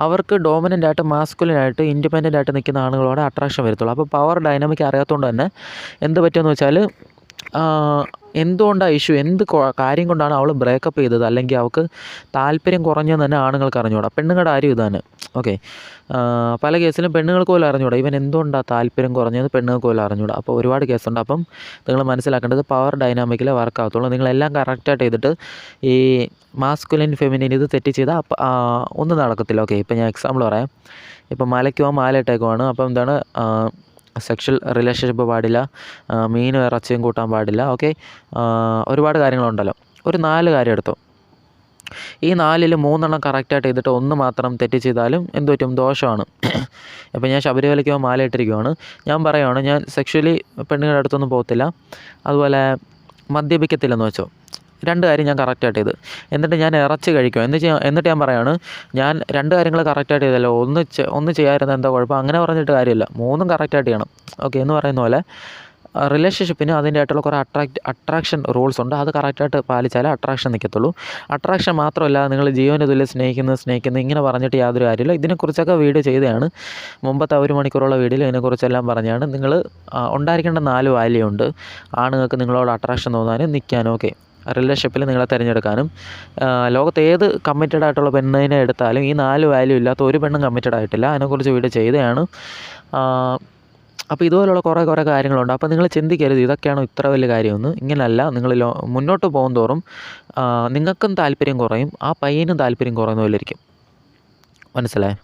അവർക്ക് ഡോമിനൻ്റ് ആയിട്ട് മാസ്കുലിൻ ആയിട്ട് ഇൻഡിപെൻഡൻ്റ് ആയിട്ട് നിൽക്കുന്ന ആണുങ്ങളോട് അട്രാക്ഷൻ വരത്തുള്ളൂ. അപ്പോൾ പവർ ഡൈനാമിക് അറിയാത്തതുകൊണ്ട് തന്നെ എന്ത് പറ്റുമെന്ന് വെച്ചാൽ എന്തുകൊണ്ടാണ് ഇഷ്യൂ, കാര്യം കൊണ്ടാണ് അവൾ ബ്രേക്കപ്പ് ചെയ്തത്, അല്ലെങ്കിൽ അവൾക്ക് താല്പര്യം കുറഞ്ഞെന്ന് തന്നെ ആണുങ്ങൾക്ക് അറിഞ്ഞുകൂടാ. പെണ്ണുങ്ങളുടെ ആരും ഇതാണ്. ഓക്കെ, പല കേസിലും പെണ്ണുങ്ങൾക്ക് പോലും അറിഞ്ഞുകൂടാ ഇവൻ എന്തുകൊണ്ടാണ് താല്പര്യം കുറഞ്ഞത്, പെണ്ണുങ്ങൾക്ക് പോലും അറിഞ്ഞുകൂടാ. അപ്പോൾ ഒരുപാട് കേസുണ്ട്. അപ്പം നിങ്ങൾ മനസ്സിലാക്കേണ്ടത് പവർ ഡൈനാമിക്കിൽ വർക്ക് ആകത്തുള്ളൂ. നിങ്ങളെല്ലാം കറക്റ്റായിട്ട് ചെയ്തിട്ട് ഈ മാസ്കുലിൻ ഫെമിനിൻ ഇത് തെറ്റി ചെയ്താൽ ഒന്നും നടക്കത്തില്ല. ഓക്കെ, ഇപ്പം ഞാൻ എക്സാമ്പിൾ പറയാം. ഇപ്പം മാല ഇട്ടേക്കുവാണ്. അപ്പോൾ എന്താണ്, സെക്ഷൽ റിലേഷൻഷിപ്പ് പാടില്ല, മീനും ഇറച്ചിയും കൂട്ടാൻ പാടില്ല. ഓക്കെ, ഒരുപാട് കാര്യങ്ങളുണ്ടല്ലോ. ഒരു 4 കാര്യം എടുത്തോ. ഈ 4ൽ 3 കറക്റ്റായിട്ട് ചെയ്തിട്ട് 1 മാത്രം തെറ്റി ചെയ്താലും എന്ത് പറ്റും, ദോഷമാണ്. ഇപ്പോൾ ഞാൻ ശബരിമലയ്ക്ക് മാല ഇട്ടിരിക്കുവാണ്. ഞാൻ പറയുവാണ് ഞാൻ സെക്ഷലി പെണ്ണുങ്ങളുടെ അടുത്തൊന്നും പോകത്തില്ല, അതുപോലെ മദ്യപിക്കത്തില്ലെന്ന് വെച്ചോ. 2 കാര്യം ഞാൻ കറക്റ്റായിട്ട് ചെയ്ത്, എന്നിട്ട് ഞാൻ ഇറച്ചി കഴിക്കും എന്നിട്ട് ഞാൻ പറയുകയാണ് ഞാൻ 2 കാര്യങ്ങൾ കറക്റ്റായിട്ട് ചെയ്തല്ലോ, ഒന്ന് ചെയ്യാതിരുന്ന എന്താ കുഴപ്പം, അങ്ങനെ പറഞ്ഞിട്ട് കാര്യമില്ല. 3 കറക്റ്റായിട്ട് ചെയ്യണം. ഓക്കെ, എന്ന് പറയുന്ന പോലെ റിലേഷൻഷിപ്പിന് അതിൻ്റെ ആയിട്ടുള്ള കുറേ അട്രാക്ഷൻ റൂൾസ് ഉണ്ട്. അത് കറക്റ്റായിട്ട് പാലിച്ചാലേ അട്രാക്ഷൻ നിൽക്കത്തുള്ളൂ. അട്രാക്ഷൻ മാത്രമല്ല, നിങ്ങൾ ജീവന് തുല്യം സ്നേഹിക്കുന്നു ഇങ്ങനെ പറഞ്ഞിട്ട് യാതൊരു കാര്യമില്ല. ഇതിനെക്കുറിച്ചൊക്കെ വീഡിയോ ചെയ്തതാണ്. മുമ്പത്തെ 1 മണിക്കൂറുള്ള വീഡിയോയിൽ ഇതിനെക്കുറിച്ചെല്ലാം പറഞ്ഞാണ്. നിങ്ങൾ ഉണ്ടായിരിക്കേണ്ട 4 വാല്യൂ ഉണ്ട്. ആണുങ്ങൾക്ക് നിങ്ങളോട് അട്രാക്ഷൻ തോന്നാനും നിൽക്കാനും. ഓക്കെ, റിലേഷൻഷിപ്പിൽ നിങ്ങളെ തിരഞ്ഞെടുക്കാനും. ലോകത്ത് ഏത് കമ്മിറ്റഡ് ആയിട്ടുള്ള പെണ്ണിനെ എടുത്താലും ഈ 4 വാല്യൂ ഇല്ലാത്ത ഒരു പെണ്ണും കമ്മിറ്റഡ് ആയിട്ടില്ല. അതിനെക്കുറിച്ച് വീഡിയോ ചെയ്തതാണ്. അപ്പോൾ ഇതുപോലുള്ള കുറേ കാര്യങ്ങളുണ്ട്. അപ്പോൾ നിങ്ങൾ ചിന്തിക്കരുത് ഇതൊക്കെയാണോ ഇത്ര വലിയ കാര്യമെന്ന്. ഇങ്ങനെയല്ല, നിങ്ങൾ മുന്നോട്ട് പോകും തോറും നിങ്ങൾക്കും താല്പര്യം കുറയും, ആ പയ്യനും താല്പര്യം കുറയുന്ന പോലെ ഇരിക്കും. മനസ്സിലായോ?